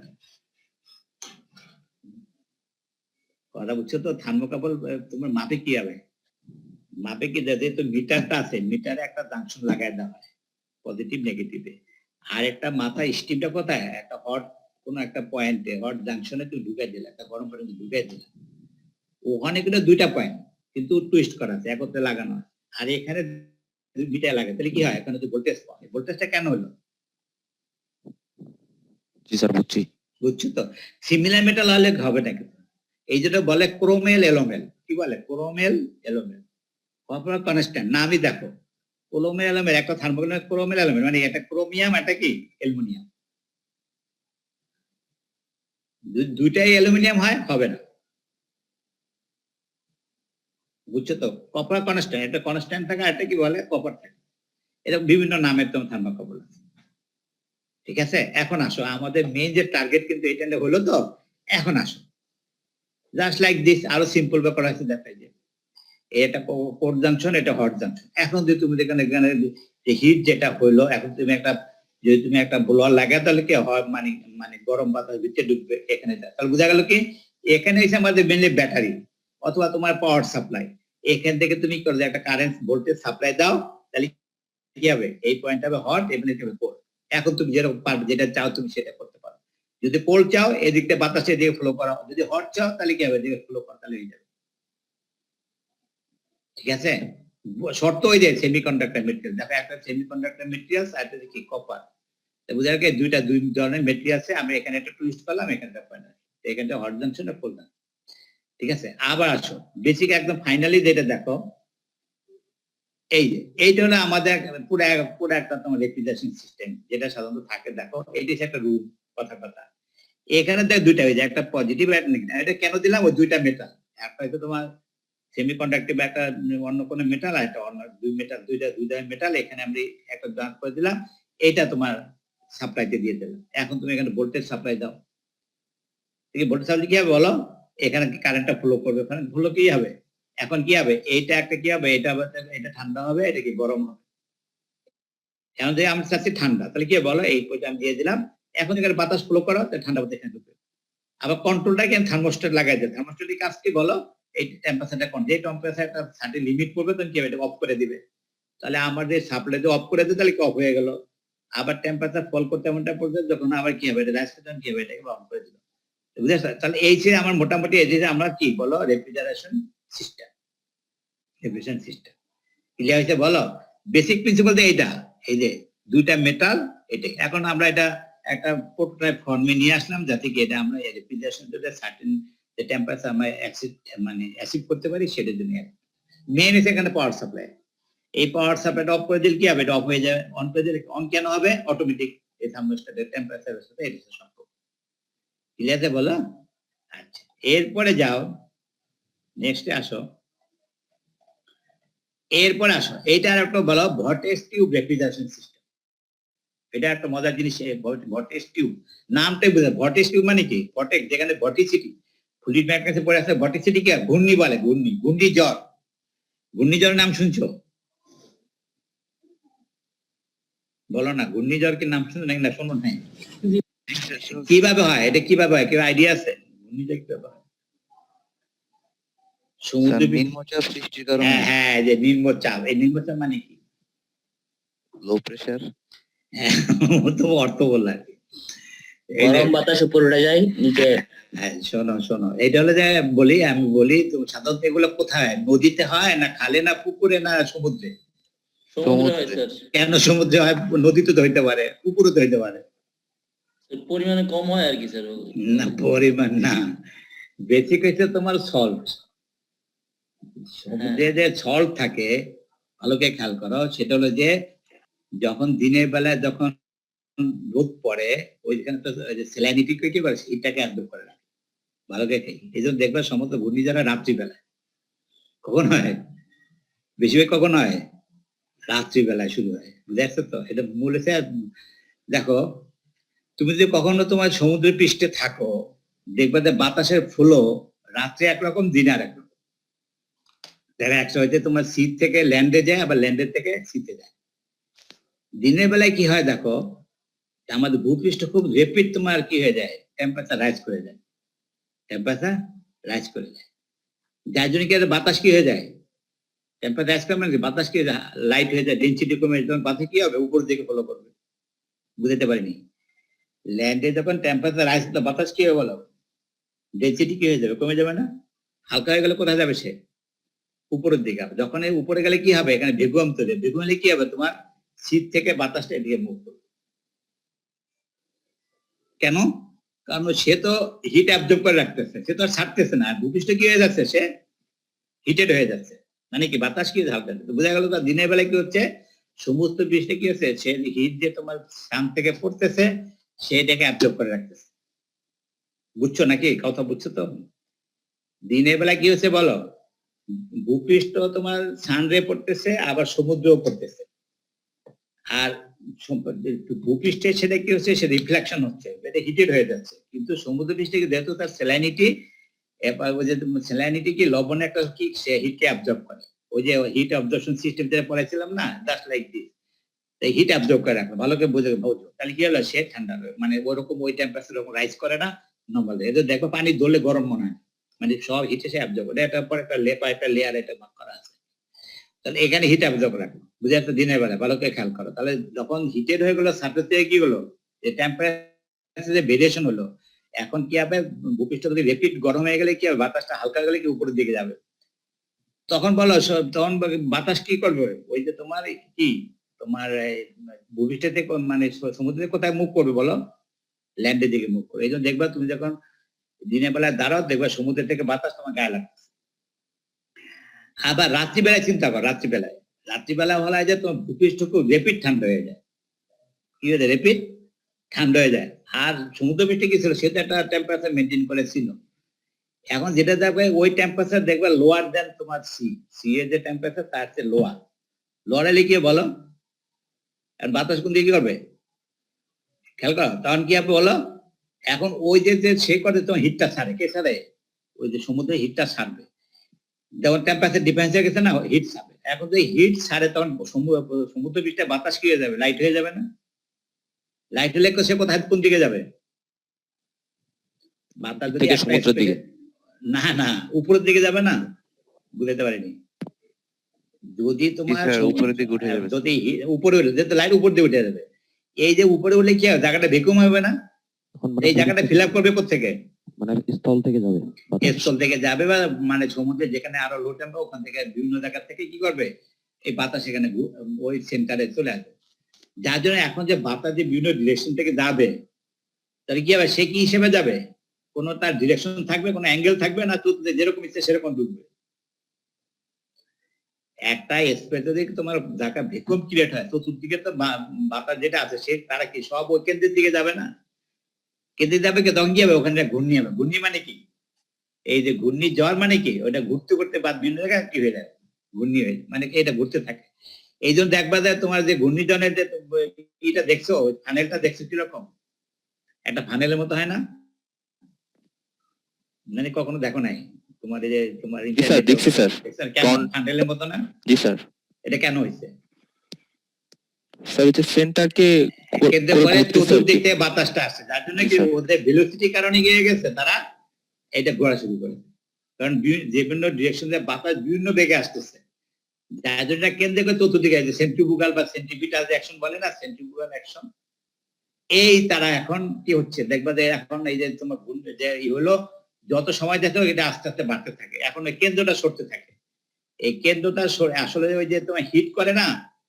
কথা বুঝছো তো। থার্মোকাপল তোমার মাপে কি হবে, মাপে কি যেহেতু মিটারটা আছে, মিটারে একটা জাংশন লাগাই দেওয়া হয় পজিটিভ নেগেটিভে, আর একটা মাথা স্টিমটা কোথায়, একটা হট কোন একটা পয়েন্টে হট জাংশনে তুমি ঢুকাই দিলে, একটা গরম পয়েন্টে ঢুকাই দিলে, ওখানে কিন্তু দুইটা পয়েন্ট কিন্তু টুইস্ট করা আছে একত্রে লাগানো হয়, আর এখানে দুইটা লাগে, তাহলে কি হয়, এখানে যদি ভোল্টেজ পায়, ভোল্টেজটা কেন হলো? জি স্যার বুঝছি। বুঝছো তো? সিমিলার মেটাল হলে হবে না কিন্তু, এই যেটা বলে ক্রোমেল এলোমেল, কি বলে ক্রোমেল এলোমেল, কপার কনস্ট্যান্ট নামই দেখো ক্রোমেল এলোমেল, একটা থার্মোকাপল ক্রোমেল এলোমেল মানে এটা ক্রোমিয়াম এটা কি অ্যালুমিনিয়াম, দুইটাই অ্যালুমিনিয়াম হয় হবে না। বুঝছো তো? কপার কনস্ট্যান্ট, এটা কনস্ট্যান্ট থাকে, এটা কি বলে কপার থাকে, এটা বিভিন্ন নামের তোমার থার্মোকাপল আছে। ঠিক আছে, এখন আসো আমাদের মেইন যে টার্গেট কিন্তু এটা হলো তো, এখন আসো জাস্ট লাইক দিস, আরো সিম্পল ব্যাপার আছে দেখাই যে এটা কোল্ড জাংশন এটা হট জাংশন। এখন যদি তুমি এখানে যে হিট যেটা হইলো, এখন তুমি একটা যদি তুমি একটা ব্লোয়ার লাগাই তাহলে কি হয়, মানে মানে গরম বাতাস ভিতরে ঢুকবে এখানে, তাহলে বোঝা গেল কি এখানে এসে আমাদের মেনলি ব্যাটারি অথবা তোমার পাওয়ার সাপ্লাই, এখান থেকে তুমি করে একটা কারেন্ট ভোল্টেজ সাপ্লাই দাও, তাহলে কি হবে এই পয়েন্ট হবে হট এবং এটা হবে কোল্ড। এখন তুমি যেরকম পারবে যেটা চাও তুমি সেটা করতে পারো, যদি কোল্ড চাও এদিকটা বাতাসে এদিকে ফ্লো করা, যদি হট চাও তাহলে কি হবে এদিকে ফ্লো করা, তাহলে হয়ে যাবে। ঠিক আছে, শর্ত ওই যে সেমিকন্ডাক্টর মেটেরিয়াল, দেখো একটা সেমিকন্ডাক্টর মেটেরিয়ালস আর একটা কি কপার, বুঝা গেছে দুই ধরনের মেটেরিয়াল আছে, আমি এখানে একটা টুইস্ট করলাম, এখানটা পয়েন্ট, এখানটা হট জাংশন আর কোল্ড জাংশন। ঠিক আছে, আবার আসো বেসিক একদম ফাইনালি যেটা দেখো, এই যে এইটা হলো আমাদের পুরো একটা তোমার রেফ্রিজারেশন সিস্টেম যেটা সাধারণত থাকে। দেখো এইটা একটা রুম, কথা এখানে দেখ দুইটা হয়ে যায়, একটা পজিটিভ একটা নেগেটিভ। এটা কেন দিলাম, ওই দুইটা মেটাল, একটা হয়তো তোমার সেমিকন্ডাক্টিভ একটা অন্য কোনো মেটাল, আর একটা অন্য দুইটা মেটাল, এখানে আমরা একটা জয়েন্ট করে দিলাম, এটা তোমার সাপ্লাইতে দিয়ে দিলাম। এখন তুমি এখানে ভোল্টেজ সাপ্লাই দাও, ঠিক আছে, ভোল্টেজ সাপ্লাই কি হবে বলো, এখানে কারেন্টটা ফ্লো করবে, ওখানে ফ্লো কি হবে, এখন কি হবে এইটা একটা কি হবে, এটা ঠান্ডা হবে, এটা কি গরম হবে। এখন যদি আমি চাচ্ছি ঠান্ডা, তাহলে কি বলো এই পয়সা আমি দিয়ে দিলাম, এখন এখানে বাতাস ফ্লো করো, ঠান্ডা বাতাস এখানে ঢুকবে। আবার কন্ট্রোলটাকে আমি থার্মোস্ট্যাট লাগাই দিই, থার্মোস্ট্যাটের কাজ কি বলো, এই টেম্পারেচারটা কোন যে টেম্পারেচারটা সার্টেন লিমিট করবে তখন কি হবে এটা অফ করে দিবে, তাহলে আমার যে সাপ্লাই অফ করে দিই তাহলে কি অফ হয়ে গেল। আবার টেম্পারেচার ফল করতে এমনটা পড়বে যখন আবার কি হবে এটা রাইজ করতে কি হবে এটাকে অফ করে দিল, বুঝেছো? তাহলে এই যে আমার মোটামুটি এই যে আমরা কি বলো refrigeration system, refrigeration system clear হয়েছে বলো? বেসিক প্রিন্সিপাল তো এইটা, এই যে দুইটা মেটাল এটাই। এখন আমরা এটা একটা প্রোটোটাইপ ফর্মে নিয়ে আসলাম যাতে কি এটা আমরা রেফ্রিজারেশন যদি সার্টেন যে টেম্পারেচার আমরা অ্যাচিভ করতে পারি সেটার জন্য। মেইন হচ্ছে এখানে পাওয়ার সাপ্লাই, এই পাওয়ার সাপ্লাইটা অফ করে দিলে কি হবে, এটা অফ হয়ে যাবে, অন করে দিলে অন কেন হবে, অটোমেটিক এই থার্মোস্ট্যাটের টেম্পারেচারের সাথে এর সাথে সম্পর্ক। ক্লিয়ার আছে বলো? আচ্ছা, এরপরে যাও নেক্সটে আসো, এরপরে আসো এইটা আর একটা বলো ভর্টেক্স টিউব রেফ্রিজারেশন সিস্টেম। এটা একটা মজার জিনিস, ভর্টেক্স টিউব নামটাই বোঝা, ভর্টেক্স টিউব মানে কি ভর্টেক্স, যেখানে ভর্টিসিটি ফ্লুইড ম্যাগনেসে পড়ে আছে, ভর্টিসিটি কি ঘূর্ণি বলে, ঘূর্ণি জ্বর, ঘূর্ণিঝড়ের নাম শুনছো? বলো না, ঘূর্ণিঝড় কি নাম শুনছো নাকি না শোনো নাই? কিভাবে হয় এটা, কিভাবে হয়, কেউ আইডিয়া আছে? ঘূর্ণিঝড় কিভাবে হয়? সমুদ্র নিম্নচাপ সৃষ্টির কারণে হ্যাঁ হ্যাঁ, এই যে নিম্নচাপ, এই নিম্নচাপ মানে কি? Low pressure. হ্যাঁ, ও তো অর্থ বললো আর কি। এই যে গরম বাতাস উপরে উঠে যায় নিচে। হ্যাঁ, শোনো শোনো, এটা হলো যে আমি বলি তো, সাধারণত এগুলো কোথায়, নদীতে হয় না খালে না পুকুরে না সমুদ্রে? সমুদ্রে হয় স্যার, কেন সমুদ্রে হয়? নদীতে তো হইতে পারে, পুকুরে তো হইতে পারে। পরিমাণে কম হয় আর কি স্যার। না, পরিমাণ না, বেসিক হচ্ছে তোমার সল্ট। সমুদ্রে যে সল্ট থাকে, ভালো করে খেয়াল করো, সেটা হলো যে যখন দিনের বেলায় যখন রোদ পড়ে, ওইখানে তো স্যালাইনিটি কি করে, এটাকে একদম করে রাখে ভালো করে। এই জন্য দেখবে সমস্ত ঘূর্ণিঝড় রাত্রিবেলায়। কখন হয়? বেশিরভাগ কখন হয়? রাত্রিবেলায় শুরু হয়, দেখছো তো? এটা মূল হচ্ছে, দেখো তুমি যদি কখনো তোমার সমুদ্র পৃষ্ঠে থাকো, দেখবে যে বাতাসের ফ্লো রাত্রে একরকম, দিনে আর একরকম। দেখা একটা হচ্ছে তোমার সিট থেকে ল্যান্ডে যায়, আবার ল্যান্ডের থেকে সিতে যায়। দিনের বেলায় কি হয় দেখো, আমাদের ভূপৃষ্ঠ খুব রেপিড তোমার কি হয়ে যায়, টেম্পারেচার রাইজ করে যায়, টেম্পারেচার রাইজ করে যায়। যার জন্য কি বাতাস কি হয়ে যায়, টেম্পারেচার রাইজ করে, মানে বাতাস কি লাইট হয়ে যায়, ডেনসিটি কমে যায়, বাতাস কি হবে, উপর দিকে ফলো করবে। বুঝতে পারিনি? ল্যান্ডে যখন টেম্পারেচার রাইজ, বাতাস কি হবে বলো, ডেনসিটি কি হয়ে যাবে, কমে যাবে না? হালকা হয়ে গেলে কোথায় যাবে সে, উপরের দিকে। যখন এই উপরে গেলে কি হবে, এখানে ভ্যাকুয়াম তৈরি, ভ্যাকুয়াম হলে কি হবে, তোমার শীত থেকে বাতাসটা এদিকে মুভ করবে। কেন? কারণ সে তো হিট অ্যাবজর্ব করে রাখতেছে, সে তো আর ছাড়তেছে না। ভূপৃষ্ঠ কি হয়ে যাচ্ছে, সে হিটেড হয়ে যাচ্ছে, মানে কি বাতাস কি ঝালতেছে। বোঝা গেল? তো দিনের বেলায় কি হচ্ছে, সমস্ত পৃষ্ঠে কি হচ্ছে, সে হিট যে তোমার সান থেকে পড়তেছে, সেটাকে অ্যাবজর্ব করে রাখতেছে। বুঝছো নাকি কথা? বুঝছো তো? দিনের বেলা কি হচ্ছে বলো, ভূপৃষ্ঠ তোমার সানরে পড়তেছে, আবার সমুদ্রেও পড়তেছে। আর ভূপৃষ্ঠে সেটা কি হচ্ছে, সে রিফ্লেকশন হচ্ছে, এটা হিটেড হয়ে যাচ্ছে। কিন্তু সমুদ্র পৃষ্ঠে যেহেতু তার স্যালাইনিটি, এবার ওই যে স্যালাইনিটি কি লবণ একটা কি, সে হিটকে অ্যাবজর্ব করে। ওই যে হিট অবজর্পশন সিস্টেম যেটা পড়াইছিলাম না, জাস্ট লাইক দিস, তাই হিট অ্যাবজর্ব করে রাখবে, ভালো করে বুঝো। তাহলে কি হলো, সে ঠান্ডা হবে, মানে ওরকম ওই টেম্পারেচার রাইজ করে না নর্মাল। এটা দেখো পানি ধরলে গরম মনে হয়, মানে সব হিট এসে অ্যাবজর্ব করে। এটার পর একটা একটা লেয়ার এটা ভাগ করা আছে। তাহলে এখানে হিট অ্যাবজর্ব রাখো, বুঝে একটা দিনের বেলা ভালো করে খেয়াল করো। তাহলে যখন হিটেড হয়ে গেলো, সারফেস থেকে কি হলো, যে টেম্পারেচার যে ভেরিয়েশন হলো, এখন কি হবে, ভূপৃষ্ঠ যদি রেপিড গরম হয়ে গেলে কি হবে, বাতাসটা হালকা গেলে কি উপরের দিকে যাবে। তখন বলো, তখন বাতাস কি করবে, ওই যে তোমার কি, তোমার ভূপৃষ্ঠ থেকে মানে সমুদ্রের কোথায় মুভ করবে বলো, ল্যান্ডের দিকে মুভ করবে। এই জন্য দেখবা তুমি যখন দিনের বেলায় দাঁড়াও, দেখবা সমুদ্রের থেকে বাতাস তোমার গায়ে লাগছে। আবার রাত্রিবেলায় চিন্তা করো, রাত্রিবেলা বলা যায় তোমার ভূপৃষ্ঠ খুব রেপিড ঠান্ডা হয়ে যায়। কি হয়ে যায়, রেপিড ঠান্ডা হয়ে যায়। আর সমুদ্র পৃষ্ঠে কি ছিল, সেটা একটা টেম্পারেচার মেনটেন করেছিল। এখন যেটা দেখবে, ওই টেম্পারেচার দেখবে লোয়ার দেন তোমার সি এর যে টেম্পারেচার, তার চেয়ে লোয়ার এলে কি বলো, আর বাতাস কোন দিকে করবে খেয়াল করো, তখন কি হবে বলো, এখন ওই যে সে করে তোমার হিটটা ছাড়ে, কে ছাড়ে, ওই যে সমুদ্রের হিটটা ছাড়বে। যখন টেম্পারেচার ডিফারেন্স হয়ে গেছে না, হিট ছাড়বে। এখন যদি হিট ছাড়ে, তখন সমুদ্র পৃষ্ঠে বাতাস কি হয়ে যাবে, লাইট হয়ে যাবে না? লাইট হলে সে কোথায়, কোন দিকে যাবে, বাতাস যদি সমুদ্রের দিকে, না না উপরের দিকে যাবে না। বুঝতে পারিনি? যদি তোমার উপরের দিকে উঠে যাবে, যদি উপরে উঠে যেতে, লাইট উপর দিকে উঠে যাবে। এই যে উপরে উঠলে কি হবে, জায়গাটা ভ্যাকুয়াম হবে না, এই জায়গাটা ফিল আপ করবে কোথেকে, মানে স্থল থেকে যাবে, স্থল থেকে যাবে, বা মানে সমুদ্রে যেখানে আরো লো টেম্পারেচার, ওখান থেকে বিভিন্ন জায়গা থেকে কি করবে, এই বাতাস এখানে ওই সেন্টারে চলে আসবে। যার জন্য এখন যে বাতাস যে বিভিন্ন ডিরেকশন থেকে যাবে, তাহলে কি হবে, সে কি হিসেবে যাবে, কোনো তার ডিরেকশন থাকবে, কোনো অ্যাঙ্গেল থাকবে না, যেরকম ইচ্ছে সেরকম ডুববে। একটা স্পেস যদি তোমার জায়গা ভ্যাকুয়াম ক্রিয়েট হয়, চতুর্দিকে তো বাতাস যেটা আছে, সে তারা কি সব ওই কেন্দ্রের দিকে যাবে না, কেন্দ্রে যাবে কি, তখন কি হবে, ওখানে ঘূর্ণি হবে। ঘূর্ণি মানে কি, এই যে ঘূর্ণি জ্বর মানে কি, ওটা ঘুরতে ঘুরতে বা বিভিন্ন জায়গায় কি হয়ে যায়, ঘূর্ণি হয়ে, মানে কি এটা ঘুরতে থাকে। এই জন্য দেখবা যায় তোমার যে ঘূর্ণিঝড়ের যে এটা দেখছো, ফানেলটা দেখছো কিরকম, একটা ফানেলের মতো হয় না, মানে কখনো দেখো নাই, তোমার এই যে তোমার জি স্যার, দেখছি স্যার। স্যার কেমন টানেলের মতো না? জি স্যার। এটা কেন হয়েছে? স্যার হচ্ছে সেন্টারকে কেন্দ্র করে চতুর্দিক থেকে বাতাসটা আসছে, যার জন্য কি ওদের ভেলোসিটির কারণে গিয়ে গেছে, তারা এটা ঘোরা শুরু করে। কারণ বিভিন্ন ডিরেকশন দিয়ে বাতাস বিভিন্ন বেগে আসতেছে, যার জন্য কেন্দ্র করে চতুর্দিকে আছে। সেন্ট্রিফুগাল বা সেন্ট্রিপিটাল অ্যাকশন বলে না, সেন্ট্রিফুগাল অ্যাকশন। এই তারা এখন কি হচ্ছে দেখবা যে এখন এই যে তোমার যে হলো, যত সময় যাচ্ছে এটা আস্তে আস্তে বাড়তে থাকে। এখন ওই কেন্দ্রটা সরতে থাকে, এই কেন্দ্রটা আসলে ওই যে তোমার হিট করে না,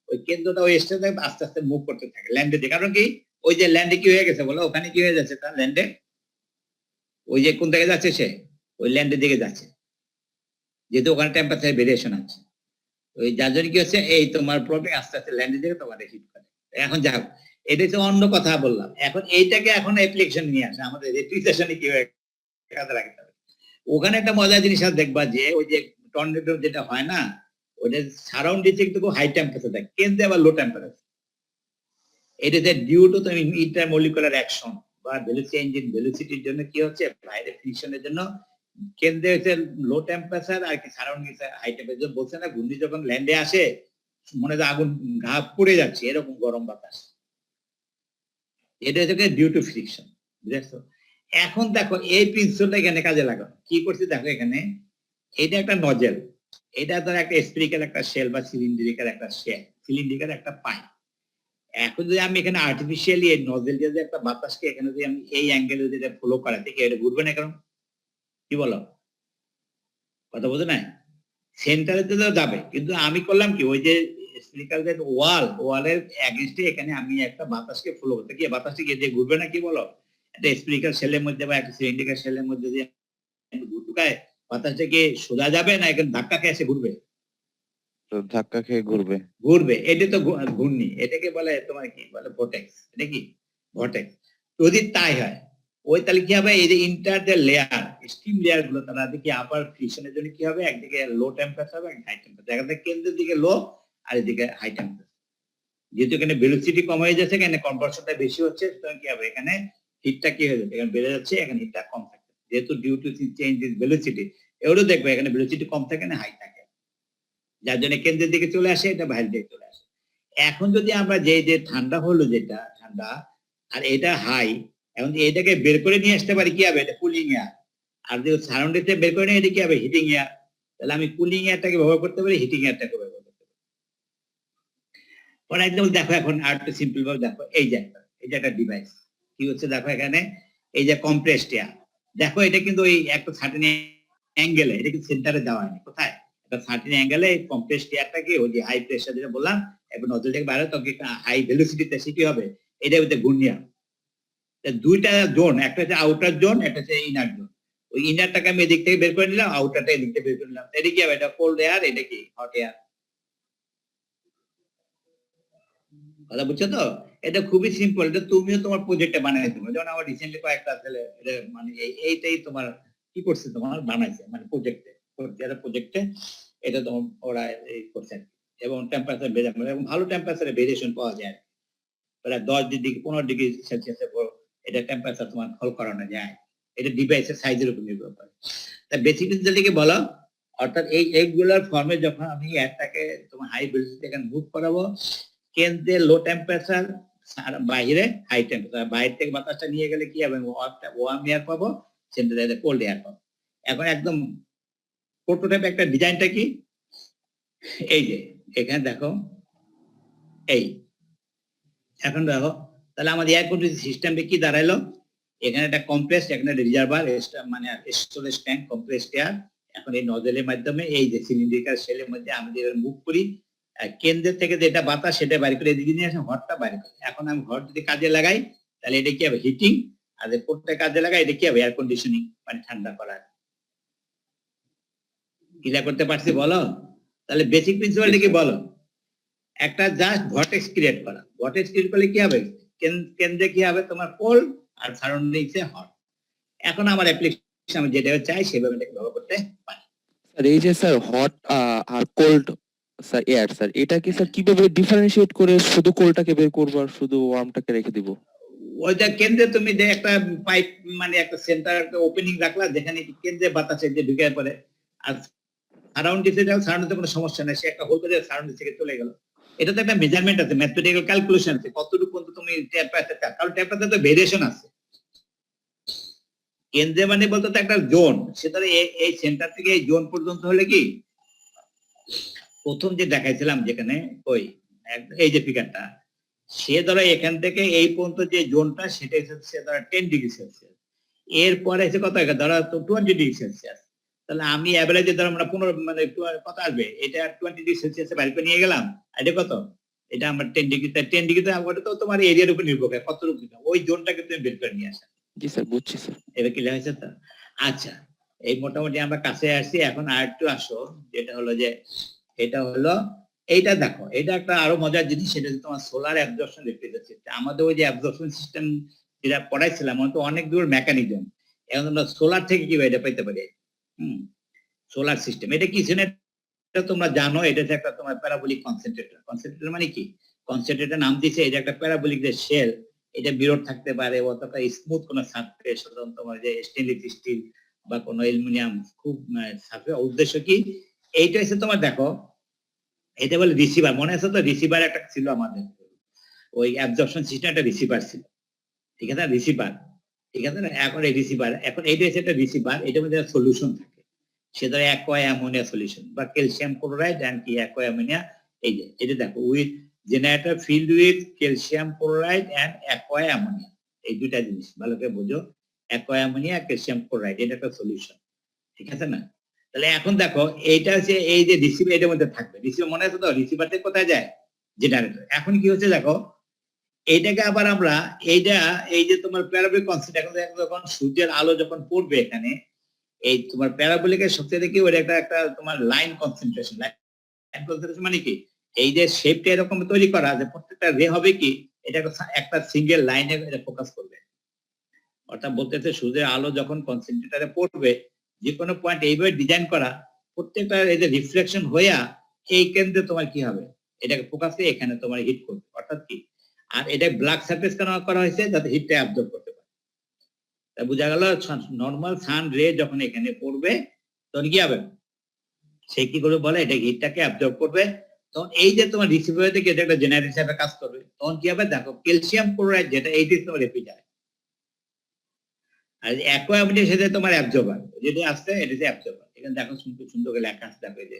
ওই কেন্দ্রটা ওই স্টেজে আস্তে আস্তে মুভ করতে থাকে ল্যান্ডের দিকে। কারণ কি ওই যে ল্যান্ডে কি হয়ে গেছে বলো, ওখানে কি হয়ে যাচ্ছে তার ল্যান্ডে, ওই যে কোন দিকে যাচ্ছে সে, ওই ল্যান্ডের দিকে যাচ্ছে, যেহেতু ওখানে টেম্পারেচার ভেরিয়েশন আছে। ওই যার জন্য কি হচ্ছে, এই তোমার প্রবলেম আস্তে আস্তে ল্যান্ডের দিকে তোমার হিট করে। এখন যাও, এটা হচ্ছে অন্য কথা বললাম। এখন এইটাকে এখন অ্যাপ্লিকেশন নিয়ে আসে আমাদের রেফ্রিজারেশনে কিভাবে কাজে লাগাতে হবে। ওখানে একটা মজার জিনিস আর দেখবা যে ওই যে টর্নেডো যেটা হয় না, ওটা সারাউন্ডিং একটু হাই টেম্পারেচার থাকে, কেন্দ্রে আবার লো টেম্পারেচার। এটা যে ডিউ টু তুমি ইন্টারমলিকুলার অ্যাকশন বা ভেলোসিটির জন্য কি হচ্ছে, বাইরে ফ্রিকশনের জন্য কেন্দ্রে হচ্ছে লো টেম্পারেচার আর কি সারাউন্ডিং হাই টেম্পারেচার। বলছে না ঘূর্ণি যখন ল্যান্ডে আসে মনে হয় আগুন ঘা পড়ে যাচ্ছে, এরকম গরম বাতাস। এটা হচ্ছে ডিউ টু ফ্রিকশন, বুঝেছো? এখন দেখো এই প্রিন্সিপালটা এখানে কাজে লাগানো কি করছে দেখো। এখানে এটা একটা নজেল, এটা ধর একটা স্পিরিক্যাল একটা শেল বা সিলিন্ড্রিক্যাল একটা শেল, সিলিন্ড্রিক্যাল একটা পাইপ। এখন যদি আমি এখানে আর্টিফিশিয়ালি এই নজেল দিয়ে যে একটা বাতাসকে এখানে যদি আমি এই অ্যাঙ্গেলে যদি ফলো করাতে, কি এটা ঘুরবে না? কারণ কি বলো, কথা বলছো না? সেন্টারে তো যাবে, কিন্তু আমি করলাম কি ওই যে স্পিরিক্যাল যে ওয়ালের এগেইনস্টে এখানে আমি একটা বাতাসকে ফলো করতে, কি বাতাসটা গিয়ে দিয়ে ঘুরবে না? কি বলো, একটা স্পিরিক্যাল শেলের মধ্যে বা একটা সিলিন্ড্রিক্যাল শেলের মধ্যে দিয়ে ঢুকায় বাতাসটা কি সোজা যাবে না এখানে ধাক্কা খেয়ে এসে ঘুরবে? তো ধাক্কা খেয়ে ঘুরবে। ঘুরবে, এটা তো ঘূর্ণি। এটাকে বলে তোমার কি বলে, ভর্টেক্স। এটা কি ভর্টেক্স? যদি তাই হয়, ওই তাহলে কি হবে, এই যে ইন্টার যে লেয়ার, স্টিম লেয়ার গুলো তারা দেখি আপার ফ্রিকশনের জন্য কি হবে, একদিকে লো টেম্পারেচার হবে, হাই টেম্পারেচার। এখানে কেন্দ্রের দিকে লো আর এদিকে হাই টেম্পারেচার। যেহেতু এখানে ভেলোসিটি কম হয়ে যাচ্ছে, এখানে কনভার্সনটা বেশি হচ্ছে, সুতরাং কি হবে, এখানে হিটটা কি হয়ে যাচ্ছে, এখানে বেড়ে যাচ্ছে, এখানে হিটটা কম থাকে। যেহেতু due to change in velocity, এগুলো দেখবে এখানে ভেলোসিটি কম থাকে না হাই থাকে, যার জন্য কেন্দ্রের দিকে চলে আসে, এটা বাইরের দিকে চলে আসে। এখন যদি আমরা যে ঠান্ডা হলো, যেটা ঠান্ডা আর এটা হাই, এখন এটাকে বের করে নিয়ে আসতে পারি, কি হবে, এটা কুলিং এয়ার। আর যদি সারাউন্ডিং থেকে বের করে নিয়ে এটা কি হবে, হিটিং এয়ার। তাহলে আমি কুলিং এয়ারটাকে ব্যবহার করতে পারি, হিটিং এয়ারটাকে ব্যবহার করতে পারি। একদম দেখো, এখন আর একটু সিম্পল ভাবে দেখো, এই যে একটা ডিভাইস কি হচ্ছে দেখো, এখানে এই যে কম্প্রেসড এয়ার, দেখো এটা কিন্তু ওই একটা সার্টেন অ্যাঙ্গেলে, এটা কিন্তু সেন্টারে দেওয়া হয়নি, কোথায়, একটা সার্টেন অ্যাঙ্গেলে কম্প্রেসড এয়ারটাকে ওই যে হাই প্রেসার যেটা বললাম, এখন নজল থেকে বাইরে তখন হাই ভেলোসিটিতে সেটি হবে, এটা হচ্ছে ঘূর্ণিয়া। দুইটা জোন, একটা হচ্ছে আউটার জোন, একটা হচ্ছে ইনার জোন। ওই ইনারটাকে আমি এদিক থেকে বের করে নিলাম, আউটারটা এদিক থেকে বের করে নিলাম, এটা কি হবে, এটা কোল্ড এয়ার, এটা কি হট এয়ার। কথা বুঝছো তো? এটা খুবই সিম্পল, এটা তুমিও তোমার প্রজেক্টে বানাই দেবো। যেমন আমার রিসেন্টলি কয়েকটা ছেলে মানে এইটাই তোমার কি করছে, তোমার বানাইছে মানে প্রজেক্টে এটা তোমার ওরা এই করছে, এবং টেম্পারেচার বেড়ে এবং ভালো টেম্পারেচারে ভেরিয়েশন পাওয়া যায়, প্রায় 10 ডিগ্রি 15 ডিগ্রি সেলসিয়াসে এটা টেম্পারেচার তোমার ফল করানো যায়। এটা ডিভাইসের সাইজের উপর নির্ভর করে। তা বেসিক রেজাল্টকে বলো, অর্থাৎ এইগুলোর ফর্মে যখন আমি এয়ারটাকে তোমার হাই ভেলোসিটি এখানে মুভ করাবো, কেন্দ্রে লো টেম্পারেচার, বাইরে হাই টেম্পারেচার, বাইরে থেকে বাতাসটা নিয়ে গেলে কি হবে, ওয়ার্ম এয়ার পাবো, সেন্টারে কোল্ড এয়ার পাবো। এখন একদম প্রোটোটাইপ একটা ডিজাইনটা কি, এই যে এখানে দেখো, এই এখন দেখো, তাহলে আমাদের এয়ার কন্ডিশন সিস্টেমে কি দাঁড়াইলো, এখানে একটা কম্প্রেস, এখানে রিজার্ভার মানে স্টোরেজ ট্যাঙ্ক, কম্প্রেসড এয়ার। এখন এই নজলের মাধ্যমে এই যে সিলিন্ড্রিক্যাল শেলের মধ্যে আমরা মুভ করি, কেন্দ্রের থেকে যেটা বাতাস সেটা বাইরে করে এদিকে নিয়ে আসে, হটটা বাইরে করে। এখন আমি হট যদি কাজে লাগাই তাহলে এটা কি হবে, হিটিং। আর যে কোটটা কাজে লাগাই এটা কি হবে, এয়ার কন্ডিশনিং, মানে ঠান্ডা করা। ক্লিয়ার করতে পারছি বলো? তাহলে বেসিক প্রিন্সিপালটা কি বলো, একটা জাস্ট ভর্টেক্স ক্রিয়েট করা। ভর্টেক্স ক্রিয়েট করলে কি হবে, কেন্দ্রে কি হবে তোমার কোল্ড আর সারাউন্ডিংসে হট। এখন আমার অ্যাপ্লিকেশন আমি যেটা চাই সেভাবে এটাকে ব্যবহার করতে পারি। স্যার এই যে স্যার হট আর কোল্ড স্যার এয়ার, স্যার এটা কি স্যার কিভাবে ডিফারেন্সিয়েট করে শুধু কোল্ডটাকে বের করব আর শুধু ওয়ার্মটাকে রেখে দিব? ওইটা কেন্দ্রে তুমি যে একটা পাইপ মানে একটা সেন্টার একটা ওপেনিং রাখলা যেখানে কেন্দ্রে বাতাসে যে ঢুকে পড়ে আর সারাউন্ড ডিসে যাও সারাউন্ডে কোনো সমস্যা নেই সে একটা হোল করে সারাউন্ড থেকে চলে গেল। এটা তো একটা মেজারমেন্ট আছে ম্যাথমেটিক্যাল ক্যালকুলেশন আছে কতটুকু পর্যন্ত তুমি ট্যাপ পাইতে চাও কারণ ট্যাপটাতে তো ভেরিয়েশন আছে। কেন্দ্রে মানে বলতে তো একটা জোন সেটা এই সেন্টার থেকে এই জোন পর্যন্ত হলে কি প্রথম যে দেখাইছিলাম যেখানে ওই এই যে ফিগারটা সে ধরো এখান থেকে এই পর্যন্ত যে জোনটা সেটা হচ্ছে ধরো 10 ডিগ্রি সেলসিয়াস এরপরে এসে কত ধরো 20 ডিগ্রি সেলসিয়াস তাহলে আমি অ্যাভারেজে ধরো আমরা 15 মানে কত আসবে এটা 20 ডিগ্রি সেলসিয়াসে বাইরে করে নিয়ে গেলাম এটা কত এটা আমার 10 ডিগ্রিতে ওটা তো তোমার এরিয়ার উপর নির্ভর করে কতটুকু ওই জোনটাকে তুমি বের করে নিয়ে আসা। জি স্যার বুঝছি স্যার। এটা ক্লিয়ার হয়েছে তো? আচ্ছা এই মোটামুটি আমরা কাছে আসছি এখন আর একটু আসো যেটা হলো যে এটা হলো এইটা দেখো এটা একটা আরো মজার জিনিস সেটা হচ্ছে তোমার সোলার অ্যাবজর্পশন রেফ্রিজারেশন সিস্টেম আমাদের ওই যে অ্যাবজর্পশন সিস্টেম যেটা পড়াইছিলাম আমার তো অনেক দূর মেকানিজম এখন আমরা সোলার থেকে কি এটা পাইতে পারি সোলার সিস্টেম এটা কি এটা তোমরা জানো এটা হচ্ছে একটা তোমার প্যারাবোলিক কনসেন্ট্রেটর মানে কি কনসেন্ট্রেটর নাম দিয়েছে এটা একটা প্যারাবোলিক যে শেল এটা বিরোধ থাকতে পারে অথবা স্মুথ কোনো সারফেস সাধারণত তোমার যে স্টেনলেস স্টিল বা কোনো অ্যালুমিনিয়াম খুব সারফেস উদ্দেশ্য কি এইটা হচ্ছে তোমার দেখো এটা বলে রিসিভার মনে আছে তো রিসিভার একটা ছিল আমাদের ওই অ্যাবজর্পশন সিস্টেম একটা রিসিভার ছিল ঠিক আছে রিসিভার ঠিক আছে না এখন এই রিসিভার এখন এইটা হচ্ছে একটা রিসিভার এটার মধ্যে সলিউশন থাকে সেটা অ্যাকোয়া অ্যামোনিয়া সলিউশন বা ক্যালসিয়াম ক্লোরাইড এন্ড কি অ্যাকোয়া অ্যামোনিয়া এই যে এটা দেখো with generator filled with calcium chloride and aqua ammonia এই দুইটা জিনিস ভালো করে বুঝো অ্যাকোয়া অ্যামোনিয়া ক্যালসিয়াম ক্লোরাইড এটা একটা সলিউশন ঠিক আছে না। তাহলে এখন দেখো এইটা হচ্ছে এই যে রিসিভার এটার মধ্যে থাকবে রিসিভার মনে আছে তো রিসিভার থেকে কোথায় যায় জেনারেটর এখন কি হচ্ছে দেখো এইটাকে আবার আমরা এইটা এই যে তোমার প্যারাবোলিক কনসেপ্ট এখন যখন সূর্যের আলো যখন পড়বে এখানে এই তোমার প্যারাবোলিকের সবচেয়ে কি ওটা একটা তোমার লাইন কনসেন্ট্রেশন মানে কি এই যে শেপটা এরকম তৈরি করা যে প্রত্যেকটা রে হবে কি এটা একটা সিঙ্গেল লাইনে এটা ফোকাস করবে অর্থাৎ বলতেছে সূর্যের আলো যখন কনসেন্ট্রেটরে পড়বে যে কোনো পয়েন্ট এইভাবে ডিজাইন করা প্রত্যেকটা এই যে রিফ্লেকশন হইয়া এই কেন্দ্রে তোমার কি হবে এটাকে ফোকাস করে এখানে তোমার হিট করবে অর্থাৎ কি আর এটা ব্ল্যাক সারফেস কেন করা হয়েছে যাতে হিটটা অ্যাবজর্ব করতে পারে তা বোঝা গেল নর্মাল সান রে যখন এখানে পড়বে তখন কি হবে সে কি করবে বলে এটা হিটটাকে অ্যাবজর্ব করবে তখন এই যে তোমার রিসিভার থেকে এটা একটা জেনারেটর হিসেবে কাজ করবে তখন কি হবে দেখো ক্যালসিয়াম ক্লোরাইড যেটা এইটি তোমার রেফ্রিজারেন্ট আর অ্যাকোয়া অ্যামোনিয়ার সাথে তোমার অ্যাবজর্বার যেটা আসছে এটা হচ্ছে অ্যাবজর্বার এখানে দেখো সুন্দর করে লেখা আছে দেখো যে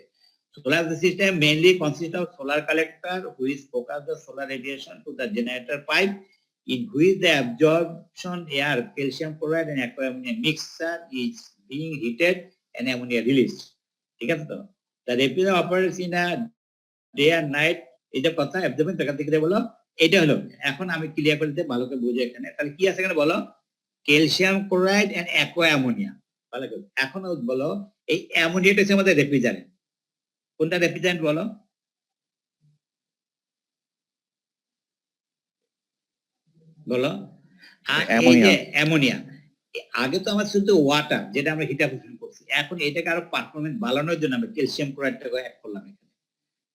solar system mainly consists of solar collector which focus the solar radiation to the generator pipe in which the absorption air calcium chloride and aqua ammonia mixture is being heated and ammonia released ঠিক আছে তো the refrigerator operates in a day and night এটা কথা absorbent দেখা থেকে বলো এটা হলো এখন আমি ক্লিয়ার করে দিতে ভালো করে বুঝে এখানে তাহলে কি আছে এখানে বলো calcium chloride and aqua ammonia ভালো করে এখন বলো এই অ্যামোনিয়াটা হচ্ছে আমাদের রেফ্রিজারেন্ট কোনটা রেফ্রিজারেন্ট বলো বলো আর এই যে অ্যামোনিয়া আগে তো আমার শুধু ওয়াটার যেটা আমরা হিট অ্যাবজর্পশন করছি এখন এটাকে আরো পারফরম্যান্স বাড়ানোর জন্য আমরা ক্যালসিয়াম ক্লোরাইডটাকে অ্যাড করলাম এখানে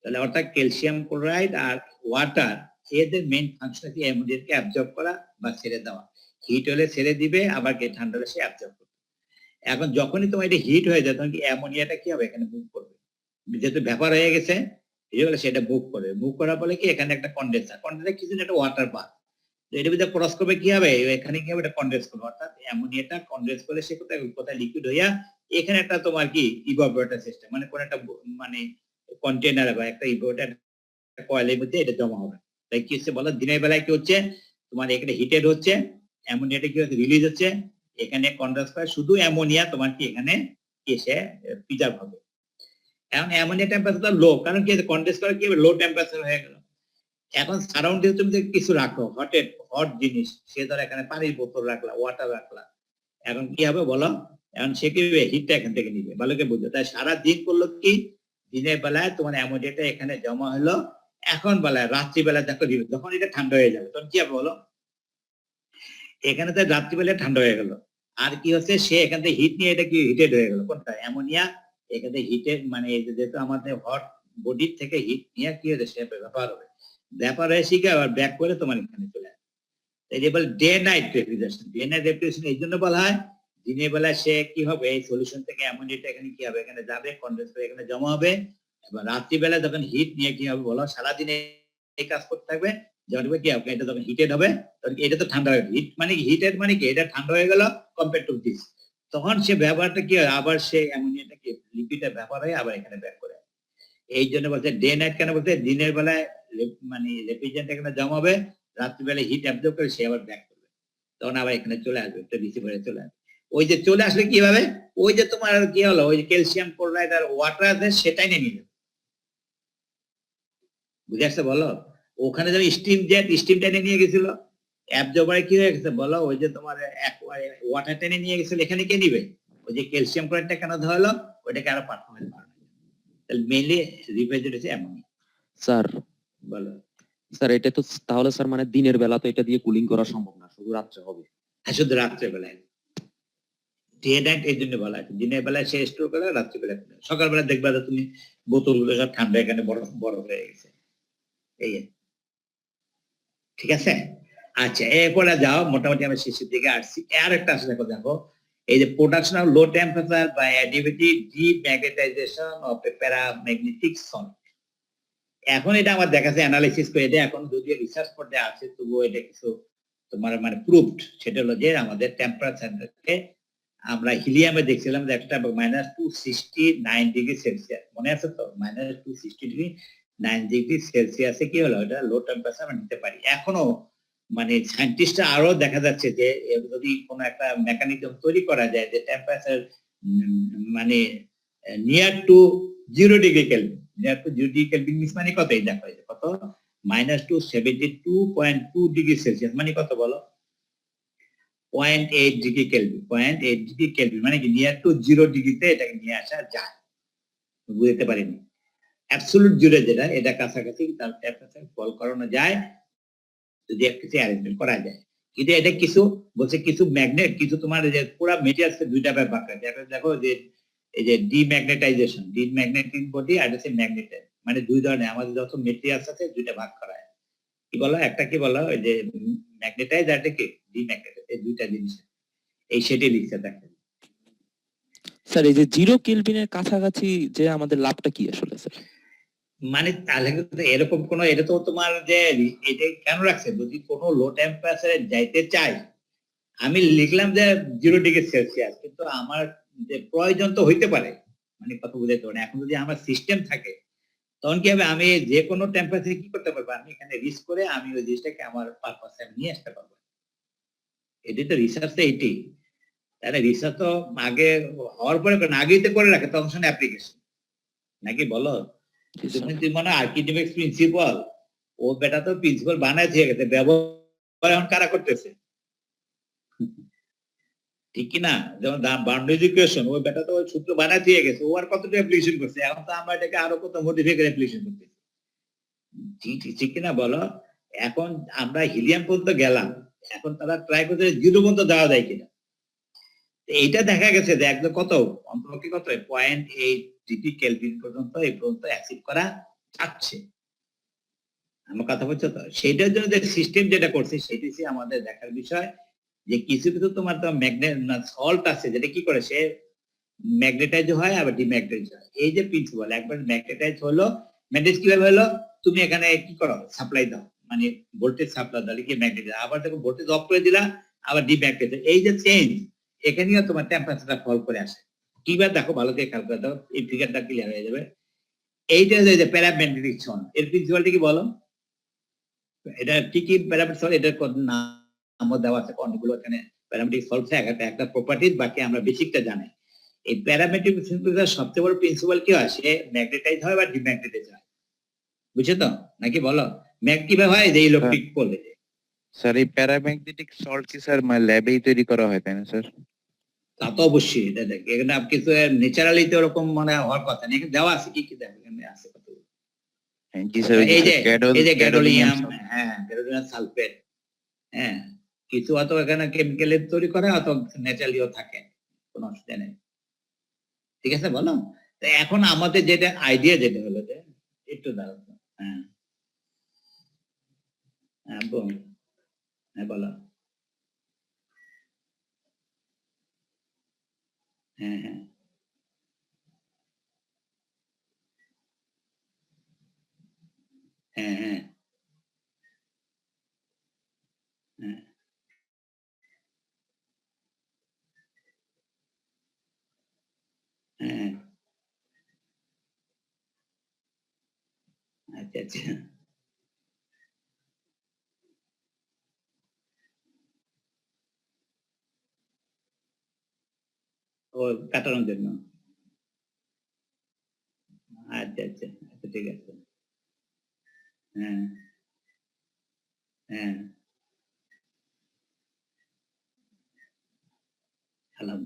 তাহলে অর্থাৎ ক্যালসিয়াম ক্লোরাইড আর ওয়াটার এদের মেইন ফাংশন হচ্ছে অ্যামোনিয়াকে অ্যাবজর্ব করা বা ছেড়ে দেওয়া হিট হলে ছেড়ে দিবে আবার ঠান্ডা হলে সে অ্যাবজর্ব করবে এখন যখনই তোমার এটা হিট হয়ে যায় তখন কি অ্যামোনিয়াটা কি হবে এখানে মুভ করবে যেহেতু ভ্যাপার হয়ে গেছে সেটা মুভ করে মুভ করার ফলে কি এখানে একটা কন্ডেন্সার কিছু একটা ওয়াটার বাথ এটার ভিতরে ক্রস করবে কি হবে এখানে কি হবে এটা কন্ডেন্স করবে অর্থাৎ অ্যামোনিয়াটা কন্ডেন্স করে সে কোথায় লিকুইড হইয়া এখানে একটা তোমার কি ইভাপোরেটর সিস্টেম মানে কোন একটা মানে কন্টেনার বা একটা ইভাপোরেটর কয়েলের মধ্যে এটা জমা হবে তাই কি হচ্ছে বলো দিনের বেলায় কি হচ্ছে তোমার এখানে হিটেড হচ্ছে অ্যামোনিয়াটা কি হচ্ছে রিলিজ হচ্ছে এখানে কন্ডেন্স করে শুধু অ্যামোনিয়া তোমার কি এখানে এসে প্রিজার্ভ হবে এখন অ্যামোনিয়া টেম্পারেচার লো কারণ কি কন্ডেন্স করে কি লো টেম্পারেচার হয়ে গেল এখন সারাউন্ডে তুমি কিছু রাখো হট জিনিস সে ধর এখানে পানির বোতল রাখলা ওয়াটার রাখলা এখন কি হবে বলো এখন সে কি হিটটা এখান থেকে নিবে ভালো করে বুঝো তাই সারা দিন করলো কি দিনের বেলায় তোমার অ্যামোনিয়াটা এখানে জমা হলো এখন বেলায় রাত্রিবেলায় দেখো যখন এটা ঠান্ডা হয়ে যাবে তখন কি হবে বলো এখানে তো রাত্রিবেলায় ঠান্ডা হয়ে গেল আর কি হচ্ছে সে এখান থেকে হিট নিয়ে এটা কি হিটেড হয়ে গেল কোনটা অ্যামোনিয়া এখান থেকে হিটেড মানে যেহেতু আমাদের হট বডির থেকে হিট নিয়ে কি হচ্ছে সে ব্যাপার হবে ব্যাপার হয়ে শিখে আবার ব্যাক করে তোমার এখানে চলে আসে এই যে বলে day night refrigeration, day night refrigeration এই জন্য বলা হয়, দিনের বেলা সে কি হবে, এই সলিউশন থেকে অ্যামোনিয়াটা এখানে কি হবে, এখানে যাবে, কনডেন্স করে এখানে জমা হবে, এবার রাত্রিবেলা যখন হিট নিয়ে কি হবে বলো, সারাদিনে এই কাজ করতে থাকবে, যখন কি হবে এটা যখন হিটেড হবে, তখন এটা তো ঠান্ডা হয়ে, হিট মানে কি, হিটেড মানে কি, এটা ঠান্ডা হয়ে গেল কম্পেয়ার টু দিস, তখন সে ব্যবহারটা কি হয়, আবার সে অ্যামোনিয়াটাকে লিকুইডটা ব্যবহার হয়ে আবার এখানে ব্যাক করে। এই জন্য বলছে ডে নাইট, কেন বলতে দিনের বেলায় মানে রেফ্রিজারেন্ট এখানে জমা হবে, রাত্রিবেলায় হিট অ্যাবজর্ব করে সে আবার ব্যাক করবে, তখন আবার এখানে চলে আসবে, একটা রিসিভারে চলে আসবে। ওই যে চলে আসলে কি হবে, ওই যে তোমার কি হলো, ওই যে ক্যালসিয়াম ক্লোরাইড আর ওয়াটার আছে সেটাই নিয়ে নিল, বুঝে আসছে বলো, ওখানে যেন স্টিম জেট, স্টিম টেনে নিয়ে গেছিল, অ্যাবজর্বারে কি হয়ে গেছে বলো, ওই যে তোমার ওয়াটার টেনে নিয়ে গেছিল, এখানে কে নিবে, ওই যে ক্যালসিয়াম ক্লোরাইডটা কেন ধরলো, ওইটাকে আরো পারফরমেন্স বাড়ানো, তাহলে মেইনলি রিফ্রিজারেটর এমনই। স্যার বলো, স্যার এটা তো তাহলে স্যার মানে দিনের বেলা তো এটা দিয়ে কুলিং করা সম্ভব না, শুধু রাত্রে হবে। হ্যাঁ শুধু রাত্রেবেলায়, ডে নাইট এই জন্য বলা আছে, দিনের বেলায় সে স্টোর করে, রাত্রিবেলা সকালবেলা দেখবা যে তুমি বোতলগুলো সব ঠান্ডা এখানে বরফ বরফ হয়ে গেছে, এই আর। ঠিক আছে, আচ্ছা এরপরে যাও, মোটামুটি আমরা শেষের দিকে আসছি। আর একটা আসলে দেখো, এই যে production of low temperature by অ্যাডিটিভিটি demagnetisation of a paramagnetic salt. এখন এটা আমার দেখাচ্ছে অ্যানালাইসিস করে, এটা এখন যদিও রিসার্চ পর্যায়ে আছে, তবুও এটা কিছু তোমার মানে প্রুভড, সেটা হলো যে আমাদের টেম্পারেচারকে আমরা হিলিয়ামে দেখছিলাম যে একটা -269°C, মনে আছে তো, -269°C কি হলো, এটা লো টেম্পারেচার আমরা নিতে পারি। এখনো মানে সায়েন্টিস্টরা আরো দেখা যাচ্ছে যে যদি কোনো একটা মেকানিজম তৈরি করা যায় যে টেম্পারেচার মানে near to 0°C, near to 0°C মানে কত, এই দেখো এই যে কত, -272.2°C মানে কত বলো, 0.8°C, মানে কি নিয়ার টু 0°C এটাকে নিয়ে আসা যায়, বুঝতে পারিনি, অ্যাবসলিউট জিরো যেটা, এটা কাছাকাছি তার টেম্পারেচার ফল করানো যায় যদি কিছু অ্যারেঞ্জমেন্ট করা যায়। কিন্তু এটা কিছু বলছে, কিছু ম্যাগনেট, কিছু তোমার যে পুরো মেটেরিয়ালস দুইটা ভাগ করা যায়, দেখো যে এই যে ডিম্যাগনেটাইজেশন, ডিম্যাগনেটিং বডি আর হচ্ছে ম্যাগনেটাইজ, মানে দুই ধরনের আমাদের যত মেটেরিয়ালস আছে দুইটা ভাগ করা হয়, কি বলো, একটা কি বলো ওই যে ম্যাগনেটাইজ আর কি ডিম্যাগনেটাইজ, এই দুইটা জিনিস, এই সেটি লিখছে দেখেন। স্যার এই যে 0 কেলভিনের কাছাকাছি যে আমাদের লাভটা কি আসলে স্যার? মানে তাহলে কিন্তু এরকম কোন, এটা তো তোমার যে এটা কেন রাখছে, যদি কোনো লো টেম্পারেচারে যাইতে চাই, আমি লিখলাম যে 0°C, কিন্তু আমার যে প্রয়োজন তো হইতে পারে, মানে কথা বুঝাইতে পারে, এখন যদি আমার সিস্টেম থাকে তখন কি হবে, আমি যে কোনো টেম্পারেচারে কি করতে পারবো, আমি এখানে রিস্ক করে আমি ওই জিনিসটাকে আমার পারপাসে আমি নিয়ে আসতে পারবো, এটি তো রিসার্চ তো এইটি, তাহলে রিসার্চ তো আগে হওয়ার পরে আগেই তো করে রাখে, তখন শুনে অ্যাপ্লিকেশন নাকি বলো, তুমি মনে হয় আর্কিটেক্ট প্রিন্সিপাল, ও বেটা তো প্রিন্সিপাল বানায় দিয়ে গেছে, ব্যবহার এখন কারা করতেছে, ঠিক কি না, যেমন বাউন্ডারি ইকুয়েশন, ওই বেটা তো ওই সূত্র বানায় দিয়ে গেছে, ও আর কতটা অ্যাপ্লিকেশন করছে, এখন তো আমরা এটাকে আরো কত মডিফাই করে অ্যাপ্লিকেশন করতেছি, ঠিক কি না বলো। এখন আমরা হিলিয়াম পর্যন্ত গেলাম, এখন তারা ট্রাই করছে 0 পর্যন্ত যাওয়া যায় কিনা, এইটা দেখা গেছে যে একদম কত অন্তপক্ষে কত 0.8°K পর্যন্ত এই পর্যন্ত অ্যাচিভ করা যাচ্ছে, আমার কথা বলছো তো, সেইটার জন্য যে সিস্টেম যেটা করছে সেটাই আমাদের দেখার বিষয়, যে কিছু কিছু তোমার তো ম্যাগনেট সল্ট আছে যেটা কি করে, সে ম্যাগনেটাইজ হয় আবার ডিম্যাগনেটাইজ হয়, এই যে প্রিন্সিপাল, একবার ম্যাগনেটাইজ হলো, ম্যাগনেটাইজ কিভাবে হলো, তুমি এখানে কি করো সাপ্লাই দাও, মানে ভোল্টেজ সাপ্লাই দাও কি ম্যাগনেটাইজ, আবার দেখো ভোল্টেজ অফ করে দিলা আবার ডিম্যাগনেটাইজ, এই যে চেঞ্জ, এখানেও তোমার টেম্পারেচারটা ফল করে আসে, কিভাবে দেখো ভালো করে খেয়াল করে দাও, এই ফিগারটা ক্লিয়ার হয়ে যাবে। এইটা যে প্যারাম্যাগনেটিক সন, এর প্রিন্সিপালটা কি বলো, এটা কি কি প্যারামিটার সল্ট, এটার নাম দেওয়া আছে অনেকগুলো, এখানে প্যারামেট্রিক সল্ট একটা প্রপার্টিজ, বাকি আমরা বেসিকটা জানি। এই প্যারামেট্রিক সিম্পলিফিকেশন সবচেয়ে বড় প্রিন্সিপাল কি হয়, সে ম্যাগনেটাইজ হয় বা ডিম্যাগনেটাইজ হয়, বুঝছো তো নাকি বলো, ম্যাগ কিভাবে হয়, যে ইলেকট্রিক পোলে, স্যার এই প্যারাম্যাগনেটিক সল্ট কি স্যার মানে ল্যাবেই তৈরি করা হয় তাই না স্যার? তা তো অবশ্যই, এটা দেখ এখানে কিছু ন্যাচারালি তো এরকম মানে হওয়ার কথা নেই, এখানে দেওয়া আছে কি কি দেখ, এখানে আছে কত, জি স্যার, এই যে গ্যাডোলিয়াম, হ্যাঁ গ্যাডোলিয়াম সালফেট, হ্যাঁ কিছু অথবা এখানে কেমিক্যালের তৈরি করা অথবা ন্যাচারালিও থাকে, কোনো অসুবিধা নেই, ঠিক আছে বলো। তো এখন আমাদের যেটা আইডিয়া যেটা হলো যে একটু দাঁড়াও, হ্যাঁ হ্যাঁ বলো, হ্যাঁ হ্যাঁ হ্যাঁ হ্যাঁ হ্যাঁ হ্যাঁ আচ্ছা আচ্ছা ও কাটানোর জন্য আচ্ছা আচ্ছা আচ্ছা ঠিক আছে হ্যাঁ হ্যাঁ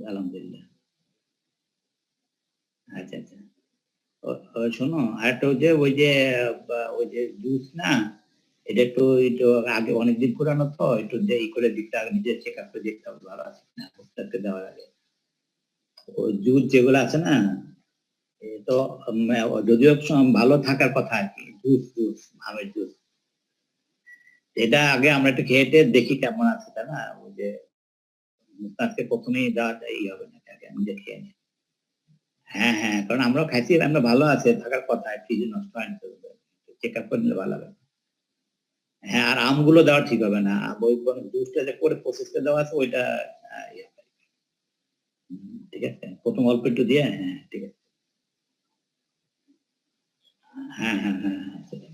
আলহামদুলিল্লাহ আচ্ছা আচ্ছা শোনো আরেকটা হচ্ছে ওই যে জুস না এটা একটু একটু আগে অনেকদিন পুরানো তো একটু ই করে দিকটা আগে নিজে চেক আপ করে দেখতে হবে ভালো আছে না ডাক্তারকে দেওয়ার আগে ওই জুস যেগুলো আছে না এ তো যদিও ভালো থাকার কথা আর কি জুস জুস আমের জুস এটা আগে আমরা একটু খেয়ে টেয়ে দেখি কেমন আছে তাই না ওই যে মুস্তাদকে প্রথমেই দেওয়াটা ই হবে না আগে নিজে খেয়ে নিই হ্যাঁ হ্যাঁ কারণ আমরাও খাইছি আমরা ভালো আছে থাকার কথা কি যে নষ্ট হয় না চেক আপ করে নিলে ভালো হবে হ্যাঁ আর আমগুলো দেওয়া ঠিক হবে না ওই জুসটা যে করে প্রসেসটা দেওয়া আছে ওইটা ঠিক আছে প্রথম অল্প একটু দিয়ে হ্যাঁ ঠিক আছে হ্যাঁ হ্যাঁ হ্যাঁ হ্যাঁ সেটা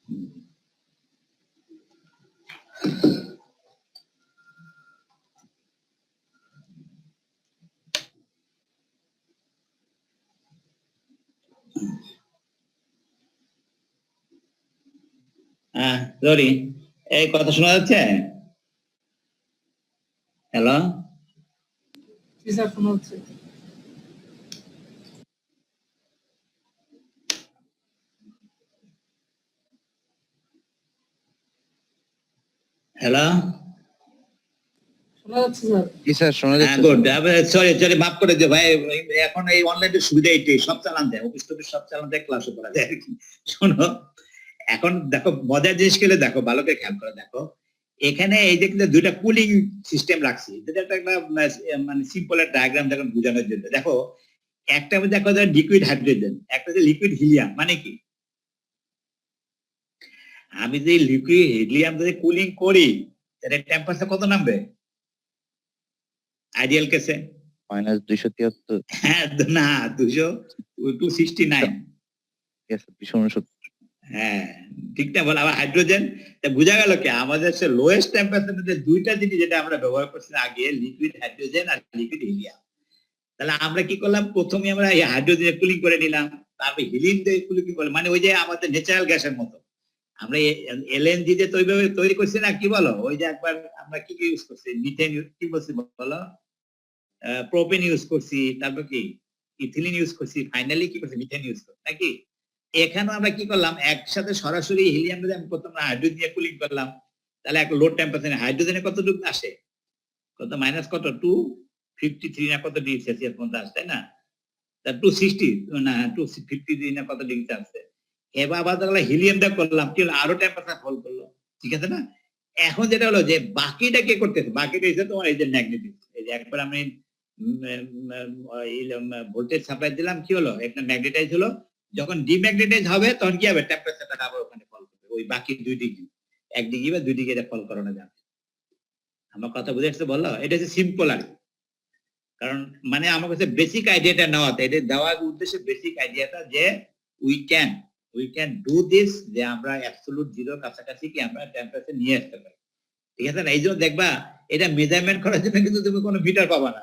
হুম। হ্যাঁ সরি এই কথা শোনা যাচ্ছে হ্যালো জি স্যার শোনা হচ্ছে। হ্যালো শোনা যাচ্ছে স্যার। জি স্যার শোনা হ্যাঁ যাচ্ছে গুড সরি সরি মাফ করে দিও ভাই এখন এই অনলাইনের সুবিধা এইটাই সব চালান দেয় অফিস টফিস সব চালান দেয় ক্লাসও করা যায় আর কি শোনো এখন দেখো মজার জিনিস খেলে দেখো ভালো করে খেয়াল করে দেখো এখানে এই যে কিন্তু দুইটা কুলিং সিস্টেম রাখছি যেটা একটা মানে সিম্পল একটা ডায়াগ্রাম দেখো বোঝানোর জন্য দেখো একটা দেখো লিকুইড হাইড্রোজেন একটা যে লিকুইড হিলিয়াম মানে কি আমি যদি লিকুইড হিলিয়াম যদি কুলিং করি তাহলে টেম্পারেচার কত নামবে আইডিয়াল কেসে -273 হ্যাঁ না 269 269 হ্যাঁ ঠিক না বল আবার হাইড্রোজেন বোঝা গেল কি আমাদের সে লোয়েস্ট টেম্পারেচার মধ্যে দুইটা জিনিস যেটা আমরা ব্যবহার করছি আগে লিকুইড হাইড্রোজেন আর লিকুইড হিলিয়াম তাহলে আমরা কি করলাম প্রথমে আমরা এই হাইড্রোজেন কুলিং করে নিলাম তারপরে হিলিয়াম দিয়ে কুলিং করলাম মানে ওই যে আমাদের ন্যাচারাল গ্যাসের মতো আমরা এলএনজি যে তৈরি করছি না কি বলো ওই যে একবার আমরা কি ইউজ করছি মিথেন কি বলছি বলো প্রোপেন ইউজ করছি তারপর কি ইথিলিন ইউজ করছি ফাইনালি কি করছি মিথেন ইউজ করছি নাকি এখানে আমরা কি করলাম একসাথে সরাসরি হিলিয়াম যদি আমি প্রথমে হাইড্রোজেন দিয়ে কুলিং করলাম তাহলে এক লো টেম্পারেচার হাইড্রোজেনে কতটুকু আসে কত মাইনাস কত 253 না কত ডিগ্রি সেলসিয়াস পর্যন্ত আসে তাই না তা 260 না 253 না কত ডিগ্রি আসছে এবার আবার তাহলে হিলিয়াম দিয়ে করলাম কি হলো আরো টেম্পারেচার ফল করলো ঠিক আছে না এখন যেটা হলো যে বাকিটা কে করতেছে বাকিটা হচ্ছে তোমার এই যে ম্যাগনেটিক এই যে একবার আমি ভোল্টেজ সাপ্লাই দিলাম কি হলো একটা ম্যাগনেটাইজ হলো যখন ডিম্যাগনেটাইজ হবে তখন কি হবে টেম্পারেচারটা আবার ওখানে ফল করবে ওই বাকি 2 ডিগ্রি 1 ডিগ্রি বা 2 ডিগ্রি ফল করানো যাবে আমার কথা বুঝে আসছে বললো এটা হচ্ছে সিম্পল আর কারণ মানে আমার কাছে বেসিক আইডিয়াটা নেওয়া এটা দেওয়ার উদ্দেশ্যে বেসিক আইডিয়াটা যে উই ক্যান ডু দিস যে আমরা অ্যাবসলিউট জিরো কাছাকাছি কি আমরা টেম্পারেচার নিয়ে আসতে পারি ঠিক আছে না এই জন্য দেখবা এটা মেজারমেন্ট করার জন্য কিন্তু তুমি কোনো মিটার পাবা না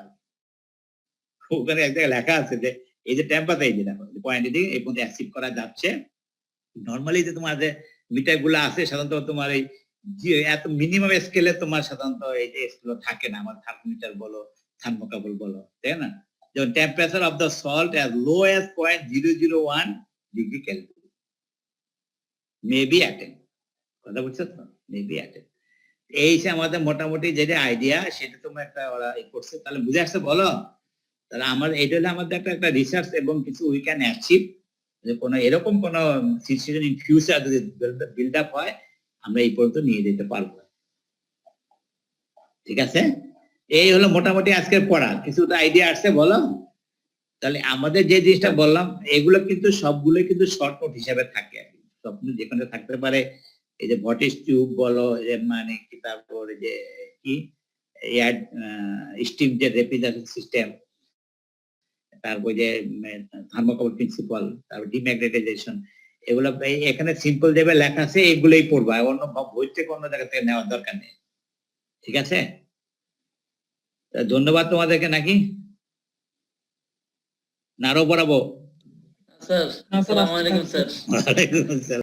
ওখানে এক জায়গায় লেখা আছে যে এই যে টেম্পারেচার এই যে দেখো পয়েন্ট দিয়ে এই পর্যন্ত অ্যাচিভ করা যাচ্ছে নরমালি যে তোমার যে মিটার গুলো আছে সাধারণত তোমার এই এত মিনিমাম স্কেলে তোমার সাধারণত এই যে স্কেল থাকে না আমার থার্মোমিটার বলো থার্মোকাপল বলো তাই না যেমন temperature of the salt as low as 0.001 degree Kelvin maybe attain কথা বুঝছো তো মেবি অ্যাটেন এই যে আমাদের মোটামুটি যেটা আইডিয়া সেটা তোমরা একটা ওরা করছে তাহলে বুঝে আসছে বলো তাহলে আমার এটা হলো আমাদের একটা রিসার্চ এবং কিছু উই ক্যান অ্যাচিভ যে কোনো এরকম কোনো সিচুয়েশন ইন ফিউচার যদি বিল্ড আপ হয় আমরা এই পর্যন্ত নিয়ে যেতে পারবো ঠিক আছে এই হলো মোটামুটি আজকের পড়া। কিছু আইডিয়া আসছে বলো? তাহলে আমাদের যে জিনিসটা বললাম এগুলো কিন্তু সবগুলো কিন্তু শর্টকাট হিসাবে থাকে আর কি। সবগুলো যেখানে থাকতে পারে, এই যে ভটিস টিউব বলো, যে মানে কি, তারপর যে কি এয়ার স্টিম যে রেফ্রিজারেশন সিস্টেম, তারপর যে থার্মোকাপল প্রিন্সিপাল, তারপর ডিম্যাগনেটাইজেশন, এগুলো এখানে সিম্পল যেভাবে লেখা আছে এগুলোই পড়বা, অন্য বই থেকে অন্য জায়গা থেকে নেওয়ার দরকার নেই। ঠিক আছে, তা ধন্যবাদ তোমাদেরকে, নাকি না আরো পড়াবো? স্যার আসসালামু আলাইকুম স্যার। ওয়ালাইকুম আসসালাম।